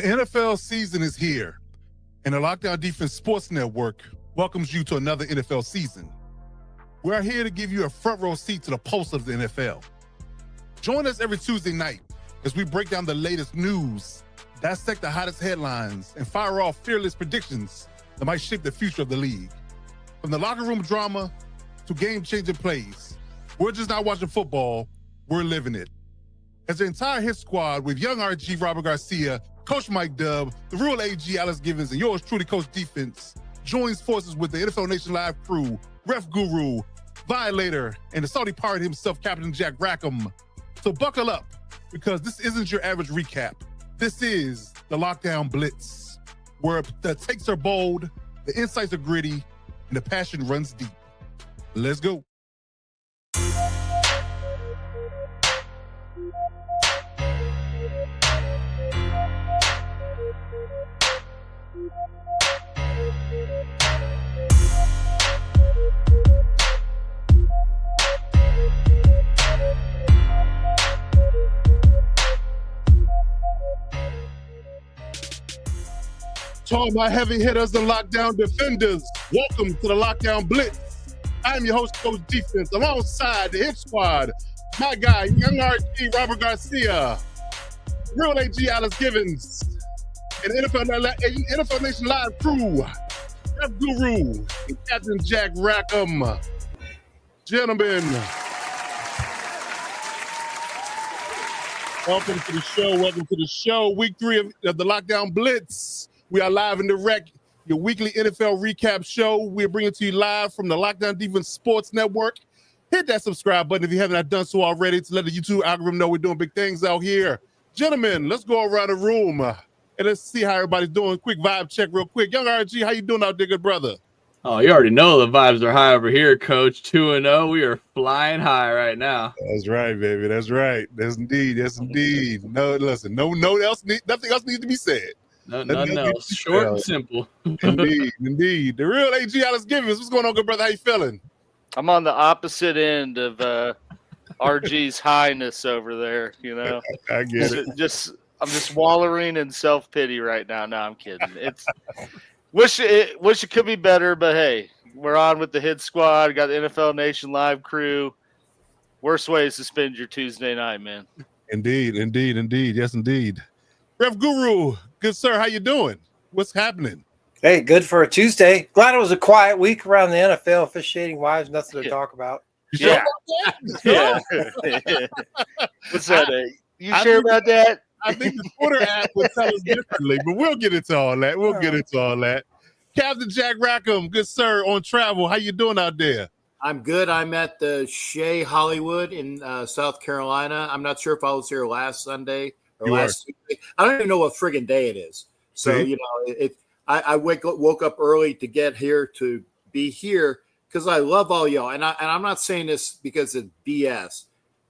The NFL season is here, and the Lockdown Defense Sports Network welcomes you to another NFL season. We're here to give you a front row seat to the pulse of the NFL. Join us every Tuesday night as we break down the latest news, dissect the hottest headlines, and fire off fearless predictions that might shape the future of the league. From the locker room drama to game-changing plays, we're just not watching football, we're living it. As the entire hit squad with young RG Robert Garcia, Coach Mike Dub, the real AG Alex Givens, and yours truly, Coach Defense, joins forces with the NFL Nation Live crew, Ref Guru, Violator, and the Saudi pirate himself, Captain Jack Rackham. So buckle up, because this isn't your average recap. This is the Lockdown Blitz, where the takes are bold, the insights are gritty, and the passion runs deep. Let's go. To all my heavy hitters and lockdown defenders, welcome to the Lockdown Blitz. I'm your host, Coach Defense, alongside the hit squad, my guy, young RG Robert Garcia, real AG Alex Givens, and NFL Nation Live crew, Ref Guru, and Captain Jack Rackham. Gentlemen, welcome to the show. Welcome to the show. Week 3 of the Lockdown Blitz. We are live and direct, your weekly NFL recap show. We're bringing to you live from the Lockdown Defense Sports Network. Hit that subscribe button if you haven't done so already to let the YouTube algorithm know we're doing big things out here. Gentlemen, let's go around the room and let's see how everybody's doing. Quick vibe check real quick. Young RG, how you doing out there, good brother? Oh, you already know the vibes are high over here, Coach. 2-0. We are flying high right now. That's right, baby. That's right. That's indeed. Yes, indeed. No, listen, nothing else needs to be said. Nothing else. Short and simple. Indeed. The real AG Alex Givens. What's going on, good brother? How you feeling? I'm on the opposite end of RG's highness over there, you know. I get it. I'm just wallowing in self-pity right now. No, I'm kidding. It's wish it could be better, but hey, we're on with the hit squad. Got the NFL Nation Live crew. Worst ways to spend your Tuesday night, man. Indeed. Yes, indeed. Ref Guru, good sir, how you doing? What's happening? Hey, good for a Tuesday. Glad it was a quiet week around the NFL officiating wise. Nothing to talk about. Yeah. Yeah. What's that? You sure about that? I think the Twitter app would tell us differently, but we'll get into all that. Captain Jack Rackham, good sir, on travel. How you doing out there? I'm good. I'm at the Shea Hollywood in South Carolina. I'm not sure if I was here last Sunday or last Tuesday. I don't even know what friggin' day it is. So, you know, I woke up early to get here, to be here, because I love all y'all. And I'm not saying this because it's BS.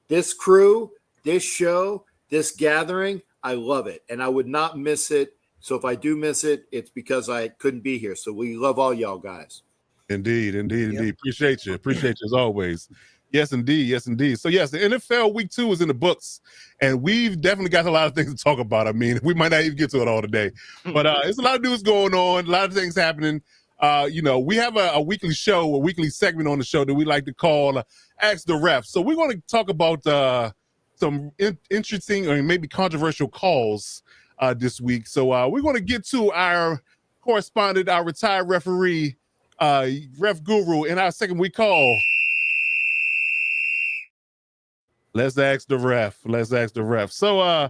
This crew, this show, this gathering, I love it. And I would not miss it. So if I do miss it, it's because I couldn't be here. So we love all y'all guys. Indeed. Appreciate you as always. Yes, indeed. So, yes, the NFL Week 2 is in the books, and we've definitely got a lot of things to talk about. I mean, we might not even get to it all today, but it's a lot of news going on, a lot of things happening. You know, we have a weekly show, a weekly segment on the show that we like to call Ask the Ref. So we're going to talk about some interesting or maybe controversial calls this week. So we're going to get to our correspondent, our retired referee, Ref Guru, in our second week call. Let's ask the ref. So,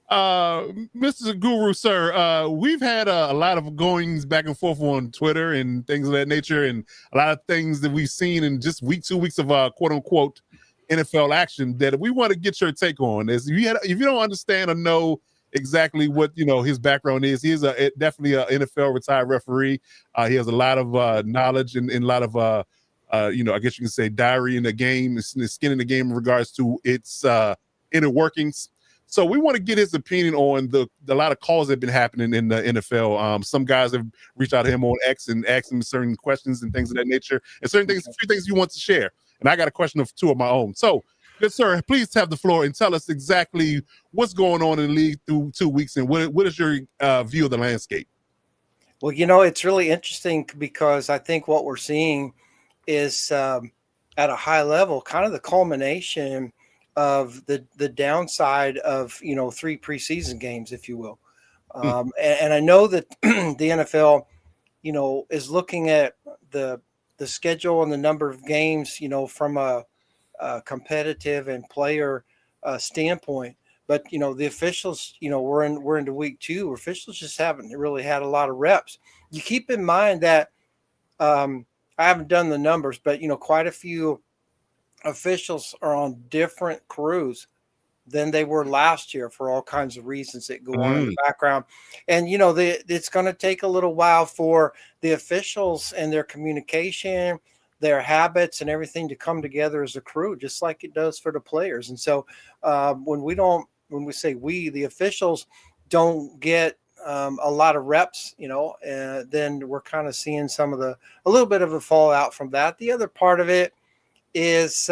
Mr. Guru, sir, we've had a lot of goings back and forth on Twitter and things of that nature, and a lot of things that we've seen in just 2 weeks of quote unquote NFL action that we want to get your take on. If you don't understand or know exactly what his background is, he is definitely an NFL retired referee. He has a lot of knowledge and a lot of I guess you can say diary in the game, skin in the game in regards to its inner workings. So we want to get his opinion on the lot of calls that have been happening in the NFL. Some guys have reached out to him on X and asked him certain questions and things of that nature, and a few things he wants to share. And I got a question of 2 of my own. So Yes, sir. Please have the floor and tell us exactly what's going on in the league through 2 weeks and what is your view of the landscape? Well, it's really interesting because I think what we're seeing is at a high level, kind of the culmination of the downside of 3 preseason games, if you will. And I know that the NFL, is looking at the schedule and the number of games, from a competitive and player standpoint. But the officials, we're into week 2. Officials just haven't really had a lot of reps. You keep in mind that I haven't done the numbers, but quite a few officials are on different crews than they were last year for all kinds of reasons that go on in the background. And it's going to take a little while for the officials and their communication, their habits, and everything to come together as a crew, just like it does for the players. And so when we say the officials don't get a lot of reps, then we're kind of seeing a little bit of a fallout from that. The other part of it is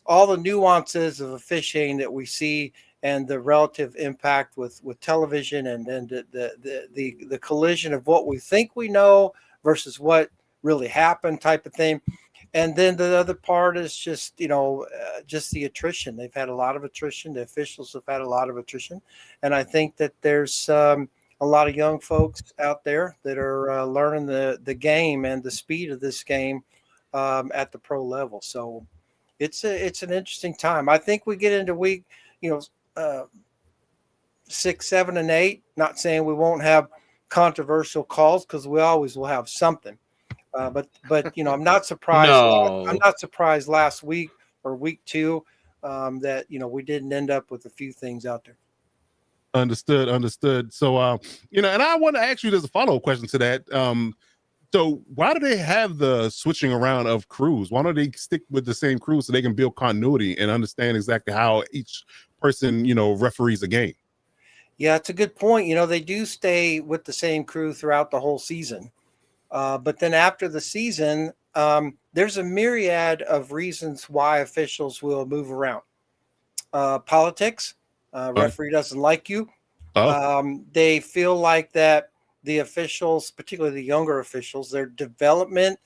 all the nuances of officiating that we see and the relative impact with television and the collision of what we think we know versus what really happened type of thing. And then the other part is just the attrition. They've had a lot of attrition. The officials have had a lot of attrition. And I think that there's a lot of young folks out there that are learning the game and the speed of this game at the pro level. So it's an interesting time. I think we get into week 6, 7, and 8. Not saying we won't have controversial calls because we always will have something. But I'm not surprised. No. I'm not surprised last week or week 2 that we didn't end up with a few things out there. Understood. So and I want to ask you, there's a follow-up question to that. So why do they have the switching around of crews? Why don't they stick with the same crew so they can build continuity and understand exactly how each person, referees a game? Yeah, it's a good point. They do stay with the same crew throughout the whole season. But then after the season, there's a myriad of reasons why officials will move around. Politics, referee doesn't like you. They feel like that the officials, particularly the younger officials, their development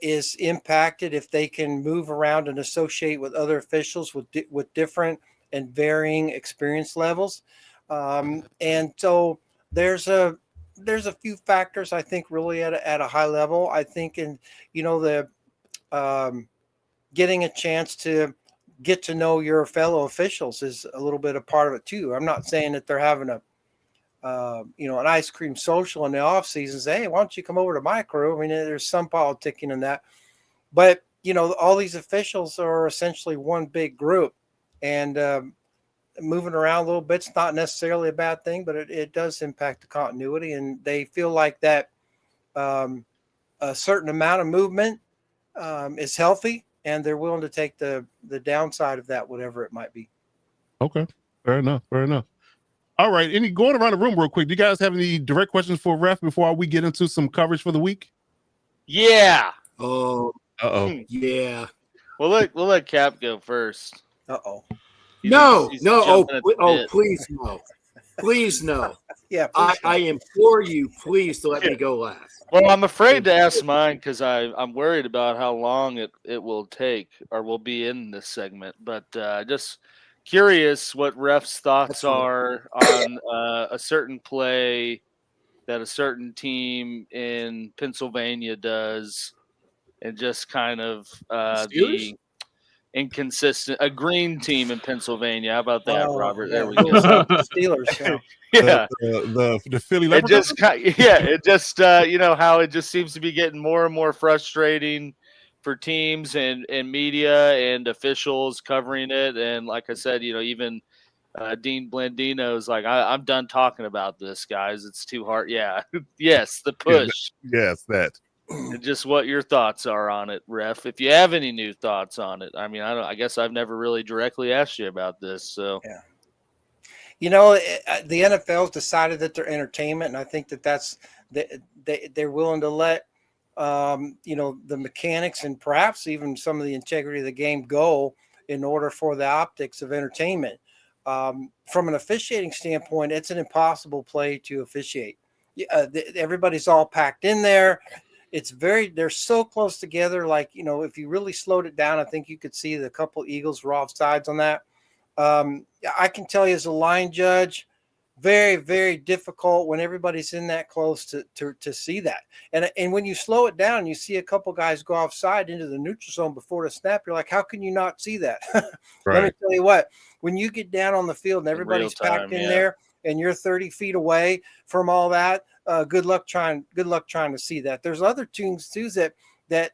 is impacted if they can move around and associate with other officials with different and varying experience levels. And so there's a few factors, I think, really at a high level. I think the getting a chance to get to know your fellow officials is a little bit a part of it too. I'm not saying that they're having an ice cream social in the off season. Say, hey, why don't you come over to my crew? I mean, there's some politicking in that, but all these officials are essentially one big group, and moving around a little bit's not necessarily a bad thing, but it does impact the continuity, and they feel like that a certain amount of movement is healthy, and they're willing to take the downside of that, whatever it might be. Okay, fair enough. All right, going around the room real quick, do you guys have any direct questions for Ref before we get into some coverage for the week? Yeah. Oh. Yeah. We'll let Cap go first. No. He's Please no. Please no. Yeah. I implore you, please, to let me go last. Well, I'm afraid to ask mine because I'm worried about how long it will take or will be in this segment. But just curious what refs' thoughts are on a certain play that a certain team in Pennsylvania does, and just kind of the inconsistent. A green team in Pennsylvania. How about that, Robert? Yeah. There we go. Steelers. Yeah. The Philly It Leopards? just how it just seems to be getting more and more frustrating for teams and media and officials covering it. And like I said, even Dean Blandino's like, I'm done talking about this, guys. It's too hard. Yeah. Yes, the push. Yes, that. And just what your thoughts are on it, Ref. If you have any new thoughts on it. I mean, I guess I've never really directly asked you about this. So yeah. The NFL's decided that they're entertainment, and I think that's they're willing to let the mechanics and perhaps even some of the integrity of the game go in order for the optics of entertainment. From an officiating standpoint, it's an impossible play to officiate. Everybody's all packed in there. They're so close together. Like, if you really slowed it down, I think you could see the couple Eagles were offsides on that. I can tell you as a line judge, very, very difficult when everybody's in that close to see that. And when you slow it down, you see a couple guys go offside into the neutral zone before the snap. You're like, how can you not see that? Right. Let me tell you what, when you get down on the field and everybody's packed in there and you're 30 feet away from all that, good luck trying to see that. There's other things too that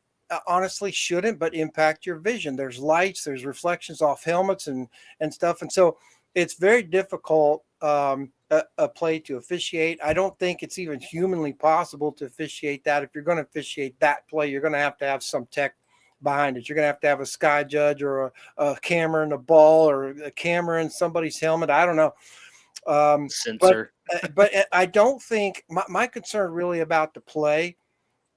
honestly shouldn't, but impact your vision. There's lights, there's reflections off helmets and stuff. And so it's very difficult a play to officiate. I don't think it's even humanly possible to officiate that. If you're going to officiate that play, you're going to have some tech behind it. You're going to have a sky judge or a camera in the ball or a camera in somebody's helmet. I don't know. Sensor. But I don't think my concern really about the play,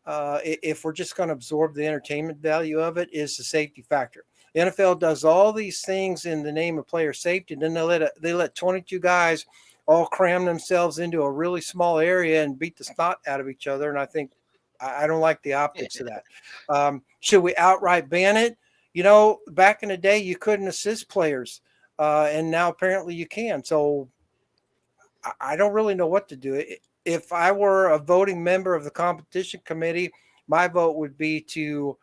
if we're just going to absorb the entertainment value of it, is the safety factor. The NFL does all these things in the name of player safety, and then they let 22 guys all cram themselves into a really small area and beat the snot out of each other. And I think I don't like the optics of that. Should we outright ban it? Back in the day, you couldn't assist players, and now apparently you can. So I don't really know what to do. If I were a voting member of the competition committee, my vote would be to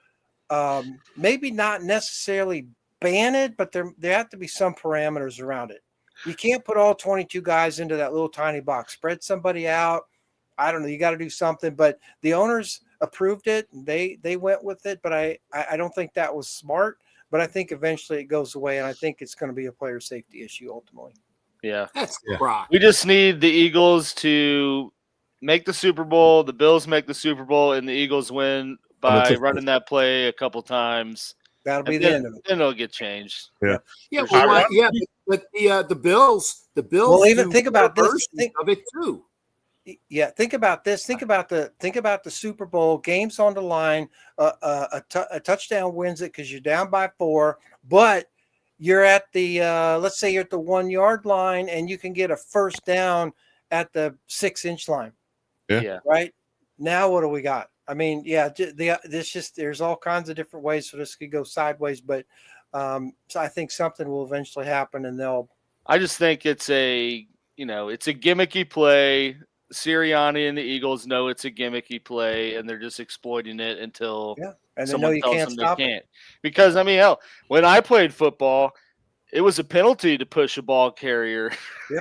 maybe not necessarily ban it, but there have to be some parameters around it. You can't put all 22 guys into that little tiny box. Spread somebody out. I don't know. You got to do something. But the owners approved it. They went with it. But I don't think that was smart. But I think eventually it goes away, and I think it's going to be a player safety issue ultimately. Yeah. That's rock. We just need the Eagles to make the Super Bowl, the Bills make the Super Bowl, and the Eagles win by running that play a couple times. That'll be the end of it. Then it'll get changed. Yeah. Yeah. But the Bills. Well, even think about this. Think of it too. Yeah, think about this. Think about the Super Bowl, games on the line. A touchdown wins it because you're down by 4, but you're at the let's say you're at the 1 yard line and you can get a first down at the 6-inch line. Yeah. Right now, what do we got? I mean, there's all kinds of different ways for this could go sideways, but so I think something will eventually happen, and I just think it's a gimmicky play. Sirianni and the Eagles know it's a gimmicky play, and they're just exploiting it until and someone you tells can't them stop they can't. Because I mean, hell, when I played football, it was a penalty to push a ball carrier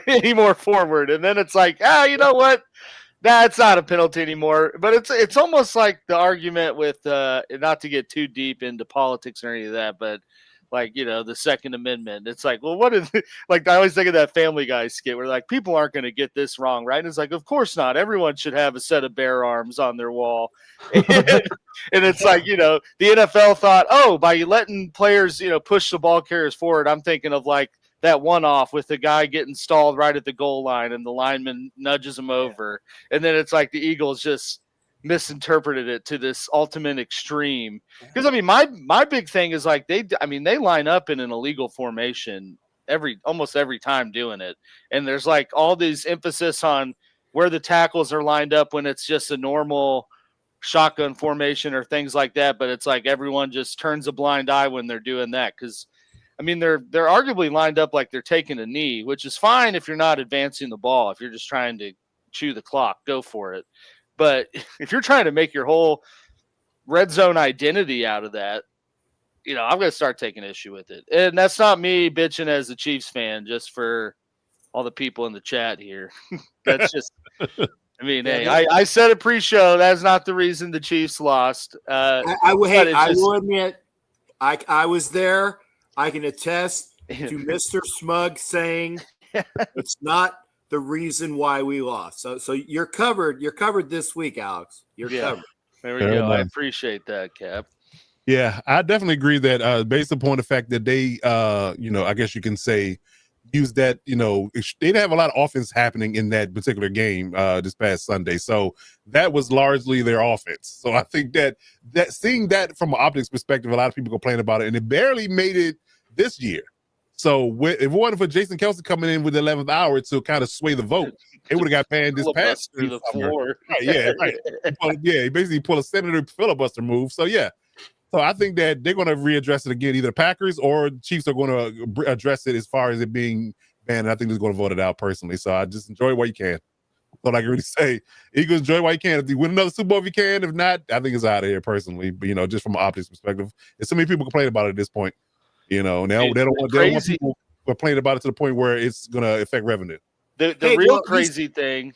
any more forward, and then it's like, you know what? Nah, it's not a penalty anymore. But it's almost like the argument with not to get too deep into politics or any of that, but like, the Second Amendment. It's like, well, what is like I always think of that Family Guy skit where like people aren't going to get this wrong, right? And it's like, of course not. Everyone should have a set of bear arms on their wall. And it's like, the NFL thought, by letting players, push the ball carriers forward. I'm thinking of like that one-off with the guy getting stalled right at the goal line and the lineman nudges him over. And then it's like the Eagles just misinterpreted it to this ultimate extreme. Because I mean, my big thing is like they line up in an illegal formation almost every time doing it. And there's like all these emphasis on where the tackles are lined up when it's just a normal shotgun formation or things like that. But it's like everyone just turns a blind eye when they're doing that. Because I mean, they're arguably lined up like they're taking a knee, which is fine if you're not advancing the ball. If you're just trying to chew the clock, go for it. But if you're trying to make your whole red zone identity out of that, I'm going to start taking issue with it. And that's not me bitching as a Chiefs fan, just for all the people in the chat here. That's just, I mean, hey, I said it pre-show. That's not the reason the Chiefs lost. I will admit, I was there. I can attest to Mr. Smug saying it's not the reason why we lost. So you're covered. You're covered this week, Alex. You're covered. There we go. I appreciate that, Cap. Yeah, I definitely agree that based upon the fact that they, I guess you can say, use that, they didn't have a lot of offense happening in that particular game this past Sunday. So that was largely their offense. So I think that seeing that from an optics perspective, a lot of people complain about it, and it barely made it this year. So if it wasn't for Jason Kelsey coming in with the 11th hour to kind of sway the vote, it would have got banned this past Filibuster the summer. floor. Right, yeah, right. He basically pulled a senator filibuster move. So yeah. So I think that they're going to readdress it again. Either Packers or Chiefs are going to address it as far as it being banned. I think they're going to vote it out personally. So I just enjoy it while you can. So like I really say, Eagles, enjoy it while you can. If you win another Super Bowl, if you can. If not, I think it's out of here personally. But just from an optics perspective, there's so many people complaining about it at this point. Now they don't want people complaining about it to the point where it's going to affect revenue. The real crazy thing.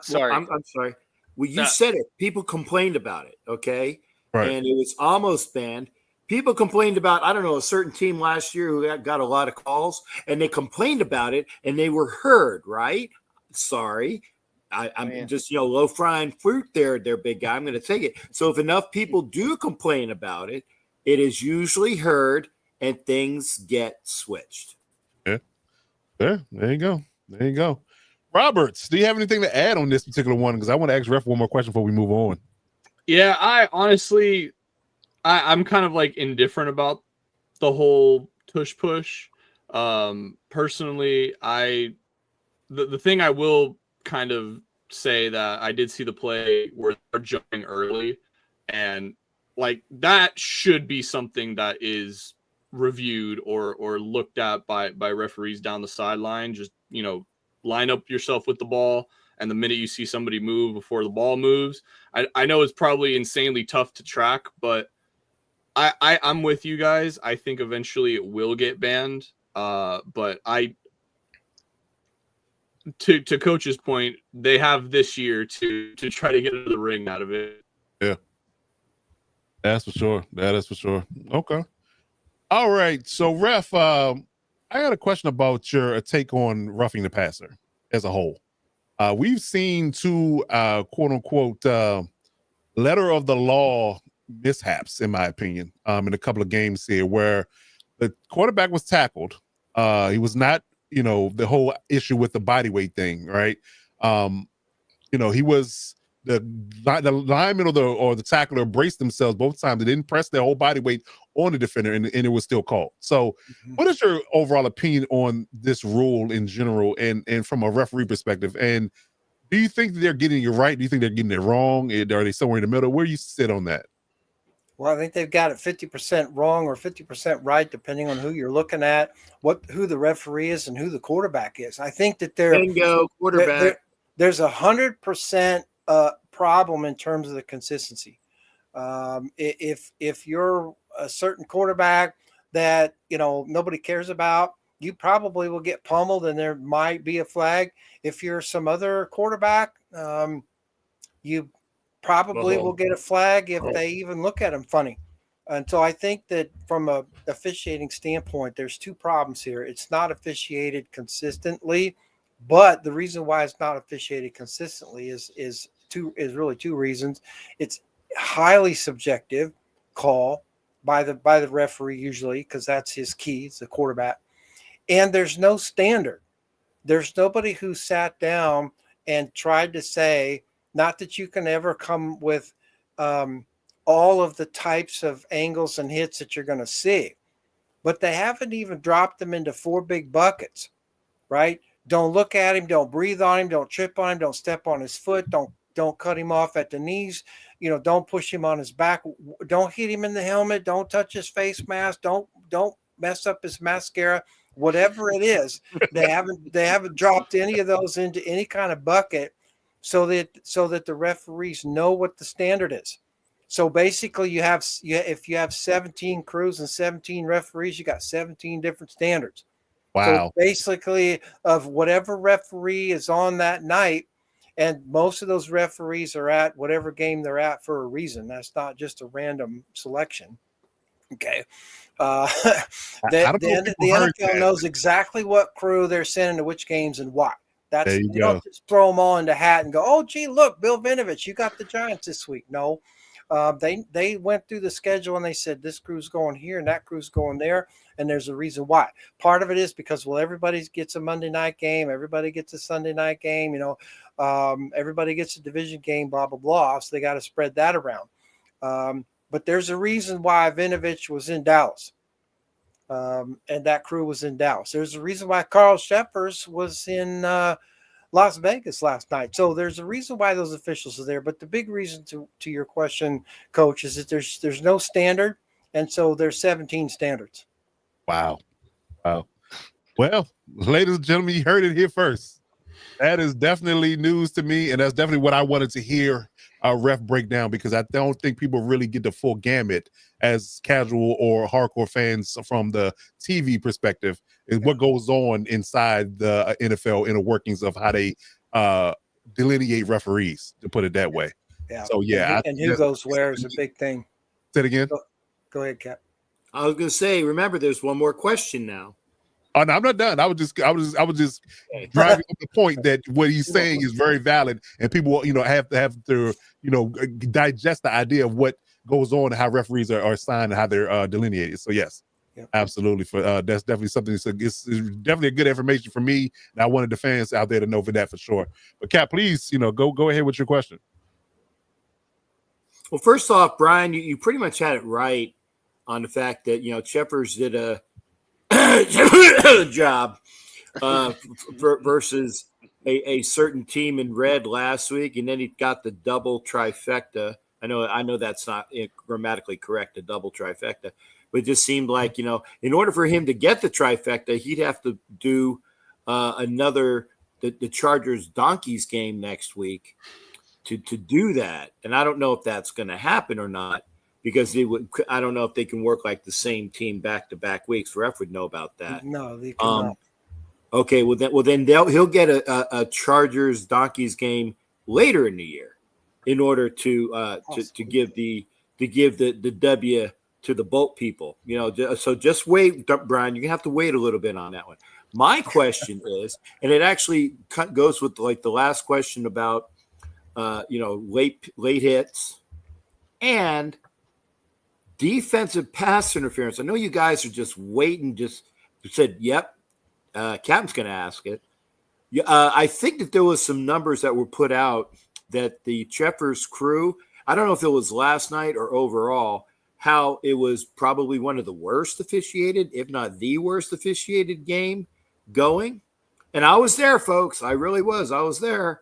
Sorry, I'm sorry. Well, you said it. People complained about it. Okay. Right. And it was almost banned. People complained about, I don't know, a certain team last year who got a lot of calls, and they complained about it, and they were heard, right? Sorry. I'm just, low-frying fruit there, big guy. I'm going to take it. So if enough people do complain about it, it is usually heard, and things get switched. Yeah. There you go. Roberts, do you have anything to add on this particular one? Because I want to ask Ref one more question before we move on. Yeah, I honestly, I'm kind of like indifferent about the whole tush push. Personally, the thing I will kind of say that I did see the play where they're jumping early, and like that should be something that is reviewed or looked at by referees down the sideline. Just line up yourself with the ball. And the minute you see somebody move before the ball moves, I know it's probably insanely tough to track, but I'm with you guys. I think eventually it will get banned. But to Coach's point, they have this year to try to get into the ring out of it. Yeah, that's for sure. That is for sure. Okay. All right. So, Ref, I got a question about your take on roughing the passer as a whole. We've seen two quote unquote letter of the law mishaps, in my opinion, in a couple of games here where the quarterback was tackled. He was not, the whole issue with the body weight thing, right? He was the lineman or the tackler braced themselves both times. They didn't press their whole body weight on the defender, and it was still called. So what is your overall opinion on this rule in general and from a referee perspective? And do you think they're getting it right? Do you think they're getting it wrong? Are they somewhere in the middle? Where do you sit on that? Well, I think they've got it 50% wrong or 50% right, depending on who you're looking at, who the referee is and who the quarterback is. I think that quarterback. There's 100% problem in terms of the consistency. If you're a certain quarterback that nobody cares about, you probably will get pummeled, and there might be a flag. If you're some other quarterback, you probably will get a flag if they even look at him funny. And so I think that from a officiating standpoint, there's two problems here. It's not officiated consistently, but the reason why it's not officiated consistently is really two reasons. It's highly subjective call by the referee usually, because that's his key. It's the quarterback. And there's no standard. There's nobody who sat down and tried to say, not that you can ever come with all of the types of angles and hits that you're going to see, but they haven't even dropped them into four big buckets, right? Don't look at him. Don't breathe on him. Don't trip on him. Don't step on his foot. Don't cut him off at the knees. Don't push him on his back. Don't hit him in the helmet. Don't touch his face mask. Don't mess up his mascara. Whatever it is, they haven't dropped any of those into any kind of bucket so that the referees know what the standard is. So basically, if you have 17 crews and 17 referees, you got 17 different standards. Wow. So basically, of whatever referee is on that night, and most of those referees are at whatever game they're at for a reason. That's not just a random selection. Okay. The NFL knows exactly what crew they're sending to which games and why. You don't just throw them all in the hat and go, oh, gee, look, Bill Vinovich, you got the Giants this week. No, they went through the schedule and they said this crew's going here and that crew's going there, and there's a reason why. Part of it is because, everybody gets a Monday night game, everybody gets a Sunday night game, everybody gets a division game, blah, blah, blah. So they got to spread that around. But there's a reason why Vinovich was in Dallas. and that crew was in Dallas. There's a reason why Carl Sheffers was in Las Vegas last night. So there's a reason why those officials are there. But the big reason to your question, Coach, is that there's no standard, and so there's 17 standards. Wow. Well, ladies and gentlemen, you heard it here first. That is definitely news to me, and that's definitely what I wanted to hear ref breakdown, because I don't think people really get the full gamut as casual or hardcore fans from the TV perspective is what goes on inside the NFL inner workings of how they delineate referees, to put it that way. Yeah. So yeah, and who goes where is a big thing. Say it again. Go ahead, Cap. I was going to say, remember, there's one more question now. Oh, no, I'm not done. I was just driving up the point that what he's saying is very valid, and people, have to, digest the idea of what goes on and how referees are assigned and how they're delineated. So yes, absolutely. That's definitely something. So it's definitely a good information for me, and I wanted the fans out there to know for that for sure. But Cap, please, go ahead with your question. Well, first off, Brian, you pretty much had it right on the fact that Sheffers did a job versus a certain team in red last week, and then he got the double trifecta. I know that's not grammatically correct, a double trifecta, but it just seemed like in order for him to get the trifecta, he'd have to do the Chargers Donkeys game next week to do that, and I don't know if that's going to happen or not. Because I don't know if they can work like the same team back-to-back weeks. Ref would know about that. No, they cannot. Okay, well then he'll get a Chargers Donkeys game later in the year, in order to give the W to the Bolt people. So just wait, Brian. You're gonna have to wait a little bit on that one. My question is, and it actually goes with like the last question about late hits and defensive pass interference. I know you guys are just waiting. Just said, "Yep." Captain's going to ask it. I think that there was some numbers that were put out that the Sheffers crew. I don't know if it was last night or overall. How it was probably one of the worst officiated, if not the worst officiated game going. And I was there, folks. I really was. I was there,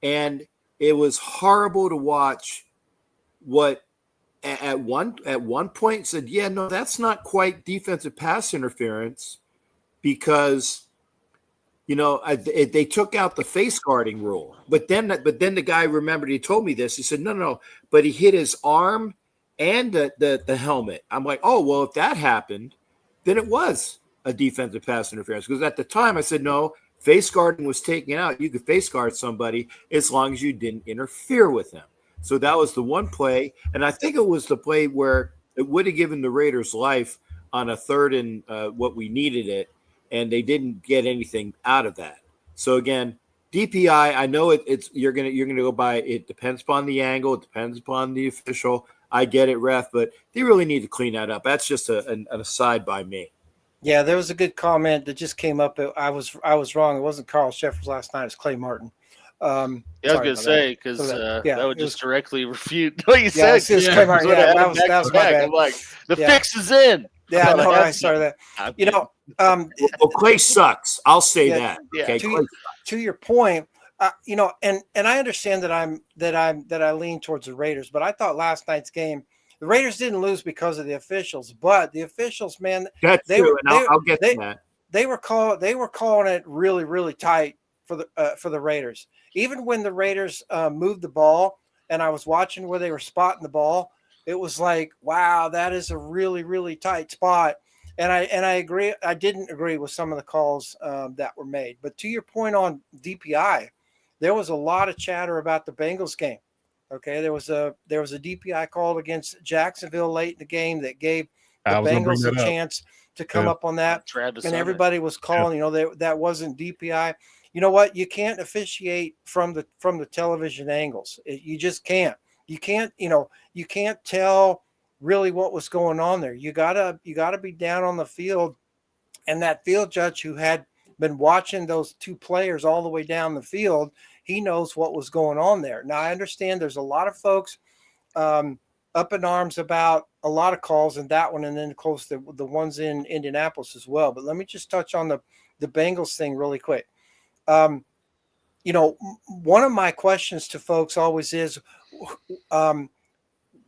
and it was horrible to watch. What? At one point said, yeah, no, that's not quite defensive pass interference because, they took out the face guarding rule. But then the guy remembered, he told me this. He said, no, but he hit his arm and the helmet. I'm like, oh, well, if that happened, then it was a defensive pass interference. Because at the time I said, no, face guarding was taken out. You could face guard somebody as long as you didn't interfere with them. So that was the one play, and I think it was the play where it would have given the Raiders life on a third and what we needed it, and they didn't get anything out of that. So again, DPI, I know it's you're gonna go by. It depends upon the angle, it depends upon the official. I get it, ref, but they really need to clean that up. That's just an aside by me. Yeah, there was a good comment that just came up. I was wrong. It wasn't Carl Sheffers last night. It's Clay Martin. I was going to say, because that would just directly refute what you said. That was my bad. I'm like, the fix is in. Yeah, no, I saw that. Well, Clay sucks. I'll say that. Yeah. Okay, to your point, and I understand that I lean towards the Raiders, but I thought last night's game, the Raiders didn't lose because of the officials, but the officials, man, that's true, and I'll get to that. They were calling it really, really tight for the Raiders. Even when the Raiders moved the ball and I was watching where they were spotting the ball, it was like, wow, that is a really, really tight spot. And I agree. I didn't agree with some of the calls that were made. But to your point on DPI, there was a lot of chatter about the Bengals game. Okay, there was a DPI called against Jacksonville late in the game that gave the Bengals a chance to come up on that. And everybody was calling, that wasn't DPI. You know what? You can't officiate from the television angles. You just can't. You can't tell really what was going on there. You gotta be down on the field, and that field judge who had been watching those two players all the way down the field, he knows what was going on there. Now I understand there's a lot of folks up in arms about a lot of calls in that one, and then of course the ones in Indianapolis as well. But let me just touch on the Bengals thing really quick. You know, one of my questions to folks always is,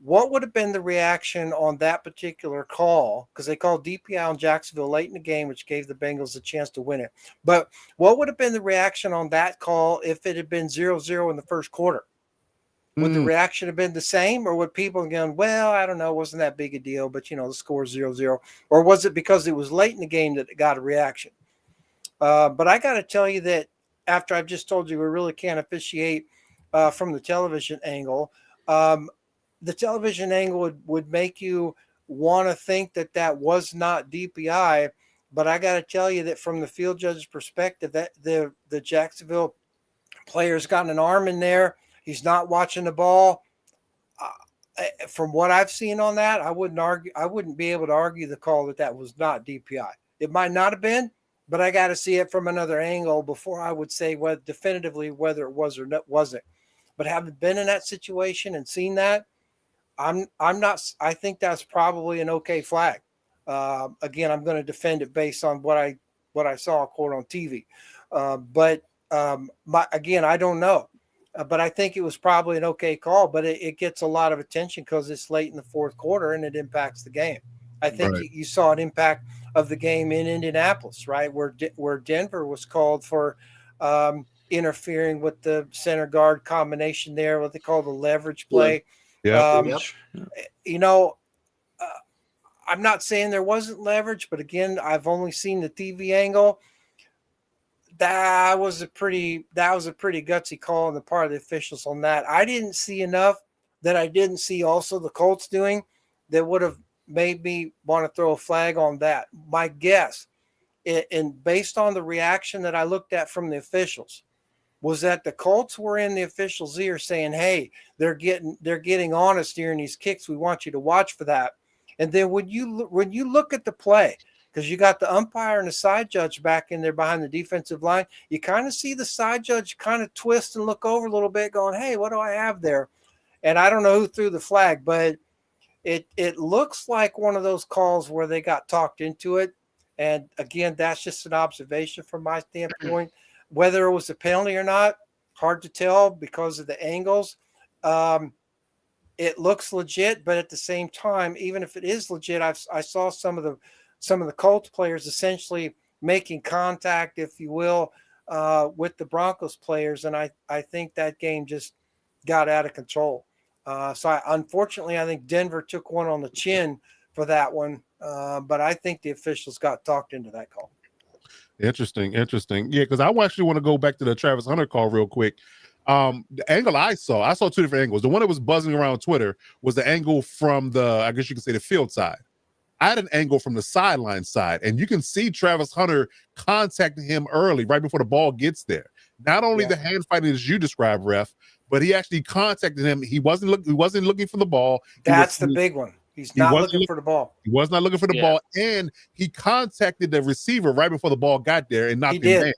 what would have been the reaction on that particular call? Because they called DPI on Jacksonville late in the game, which gave the Bengals a chance to win it. But what would have been the reaction on that call if it had been 0-0 in the first quarter? Would the reaction have been the same, or would people have gone, well, I don't know, wasn't that big a deal, but, you know, the score is 0-0? Or was it because it was late in the game that it got a reaction? But I got to tell you that after I've just told you we really can't officiate from the television angle, the television angle would make you want to think that that was not DPI. But I got to tell you that from the field judge's perspective, that the Jacksonville player's got an arm in there. He's not watching the ball. From what I've seen on that, I wouldn't be able to argue the call that was not DPI. It might not have been, but I got to see it from another angle before I would say definitively whether it was or wasn't. But having been in that situation and seen that, I'm not. I think that's probably an okay flag. Again, I'm going to defend it based on what I saw quote on TV. But again, I don't know. But I think it was probably an okay call. But it gets a lot of attention because it's late in the fourth quarter and it impacts the game. I think you saw an impact of the game in Indianapolis, right, where Denver was called for interfering with the center guard combination there, what they call the leverage play. You know, I'm not saying there wasn't leverage, but again, I've only seen the TV angle. That was a pretty gutsy call on the part of the officials on that. I didn't see enough that I didn't see also the Colts doing that would have made me want to throw a flag on that. My guess, and based on the reaction that I looked at from the officials, was that the Colts were in the officials' ear saying, hey, they're getting honest during these kicks. We want you to watch for that. And then when you look at the play, because you got the umpire and the side judge back in there behind the defensive line, you kind of see the side judge kind of twist and look over a little bit going, hey, what do I have there? And I don't know who threw the flag, but it looks like one of those calls where they got talked into it. And again, that's just an observation from my standpoint. Whether it was a penalty or not, hard to tell because of the angles. It looks legit, but at the same time, even if it is legit, I saw some of the Colts players essentially making contact, if you will, with the Broncos players, and I think that game just got out of control. Unfortunately, I think Denver took one on the chin for that one, but I think the officials got talked into that call. Interesting. Yeah, because I actually want to go back to the Travis Hunter call real quick. The angle I saw two different angles. The one that was buzzing around Twitter was the angle from I guess you could say the field side. I had an angle from the sideline side, and you can see Travis Hunter contacting him early, right before the ball gets there. Not only the hand fighting as you described, ref, but he actually contacted him. He wasn't looking for the ball. That's the big one. He's not looking for the ball. He was not looking for the ball, and he contacted the receiver right before the ball got there and knocked him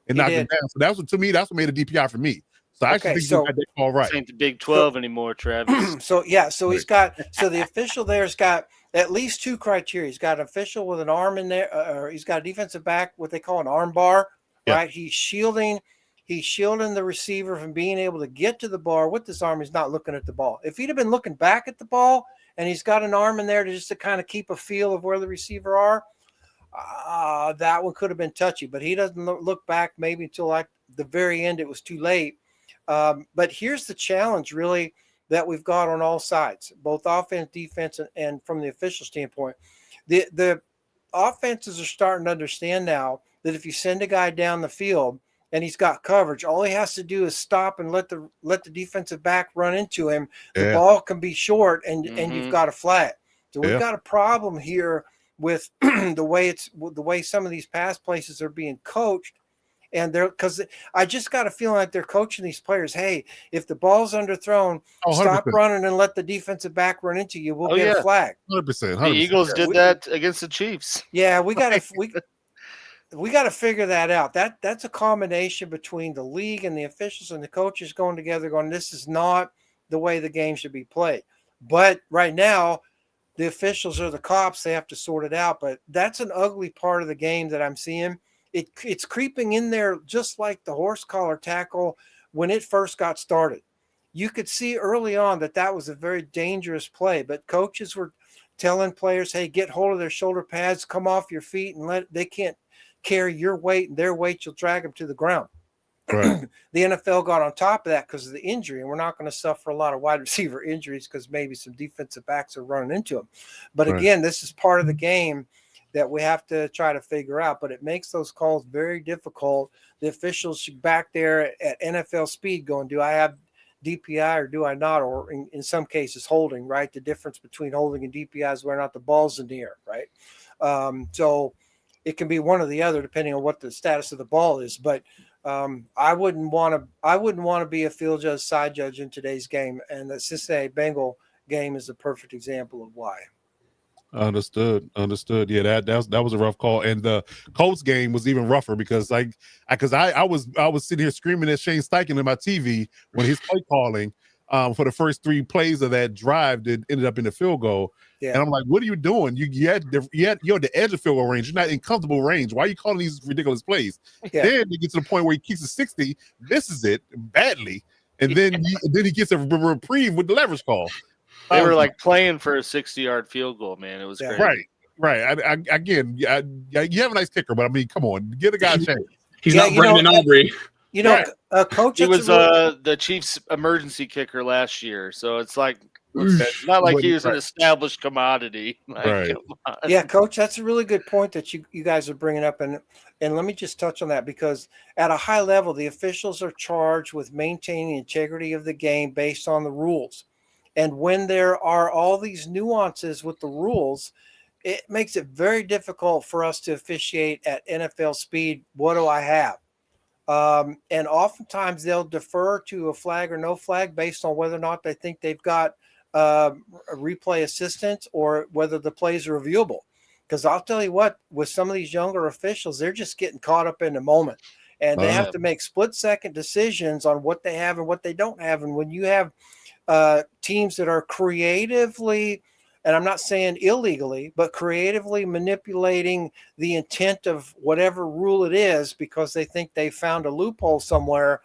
down. So that's what made a DPI for me. So I actually think you got that call right. This ain't the Big 12 anymore, Travis. So the official there's got at least two criteria. He's got an official with an arm in there, or he's got a defensive back, what they call an arm bar, right? He's shielding the receiver from being able to get to the bar with his arm. He's not looking at the ball. If he'd have been looking back at the ball and he's got an arm in there to kind of keep a feel of where the receiver are, that one could have been touchy. But he doesn't look back maybe until like the very end. It was too late. But here's the challenge really that we've got on all sides, both offense, defense, and from the official standpoint. The offenses are starting to understand now that if you send a guy down the field and he's got coverage, all he has to do is stop and let the defensive back run into him. The ball can be short, and you've got a flag. So we've got a problem here with the way some of these pass places are being coached. And because I just got a feeling like they're coaching these players. Hey, if the ball's underthrown, stop running and let the defensive back run into you. We'll get a flag. 100%. The Eagles did that against the Chiefs. Yeah, we got to figure that out. That's a combination between the league and the officials and the coaches going together, going, this is not the way the game should be played. But right now, the officials are the cops. They have to sort it out. But that's an ugly part of the game that I'm seeing. It's creeping in there just like the horse collar tackle when it first got started. You could see early on that was a very dangerous play, but coaches were telling players, hey, get hold of their shoulder pads, come off your feet, and they can't carry your weight and their weight. You'll drag them to the ground. Right. The NFL got on top of that because of the injury, and we're not going to suffer a lot of wide receiver injuries because maybe some defensive backs are running into them. But again, this is part of the game that we have to try to figure out, but it makes those calls very difficult. The officials should back there at NFL speed going, do I have DPI or do I not? Or in some cases, holding, right? The difference between holding and DPI is whether or not the ball's in the air, right? So it can be one or the other depending on what the status of the ball is. But I wouldn't want to be a field judge, side judge in today's game. And the Cincinnati Bengal game is a perfect example of why. Understood. Yeah, that was a rough call, and the Colts game was even rougher because I was sitting here screaming at Shane Steichen in my TV when he's play calling for the first 3 plays of that drive that ended up in the field goal. Yeah. And I'm like, what are you doing? You're at the edge of field goal range. You're not in comfortable range. Why are you calling these ridiculous plays? Yeah. Then you get to the point where he keeps a 60, misses it badly, and then he gets a reprieve with the leverage call. They were like playing for a 60-yard field goal, man. It was great. Right. Again, you have a nice kicker, but I mean, come on, get a guy a chance. He's not Brandon Aubrey. Coach, he was the Chiefs' emergency kicker last year, so it's like not like he was an established commodity. Like, yeah, Coach, that's a really good point that you guys are bringing up, and let me just touch on that because at a high level, the officials are charged with maintaining the integrity of the game based on the rules. And when there are all these nuances with the rules, it makes it very difficult for us to officiate at NFL speed. What do I have? And oftentimes they'll defer to a flag or no flag based on whether or not they think they've got a replay assistant or whether the plays are reviewable. Because I'll tell you what, with some of these younger officials, they're just getting caught up in the moment. And they have to make split-second decisions on what they have and what they don't have. And when you have teams that are creatively, and I'm not saying illegally, but creatively manipulating the intent of whatever rule it is because they think they found a loophole somewhere,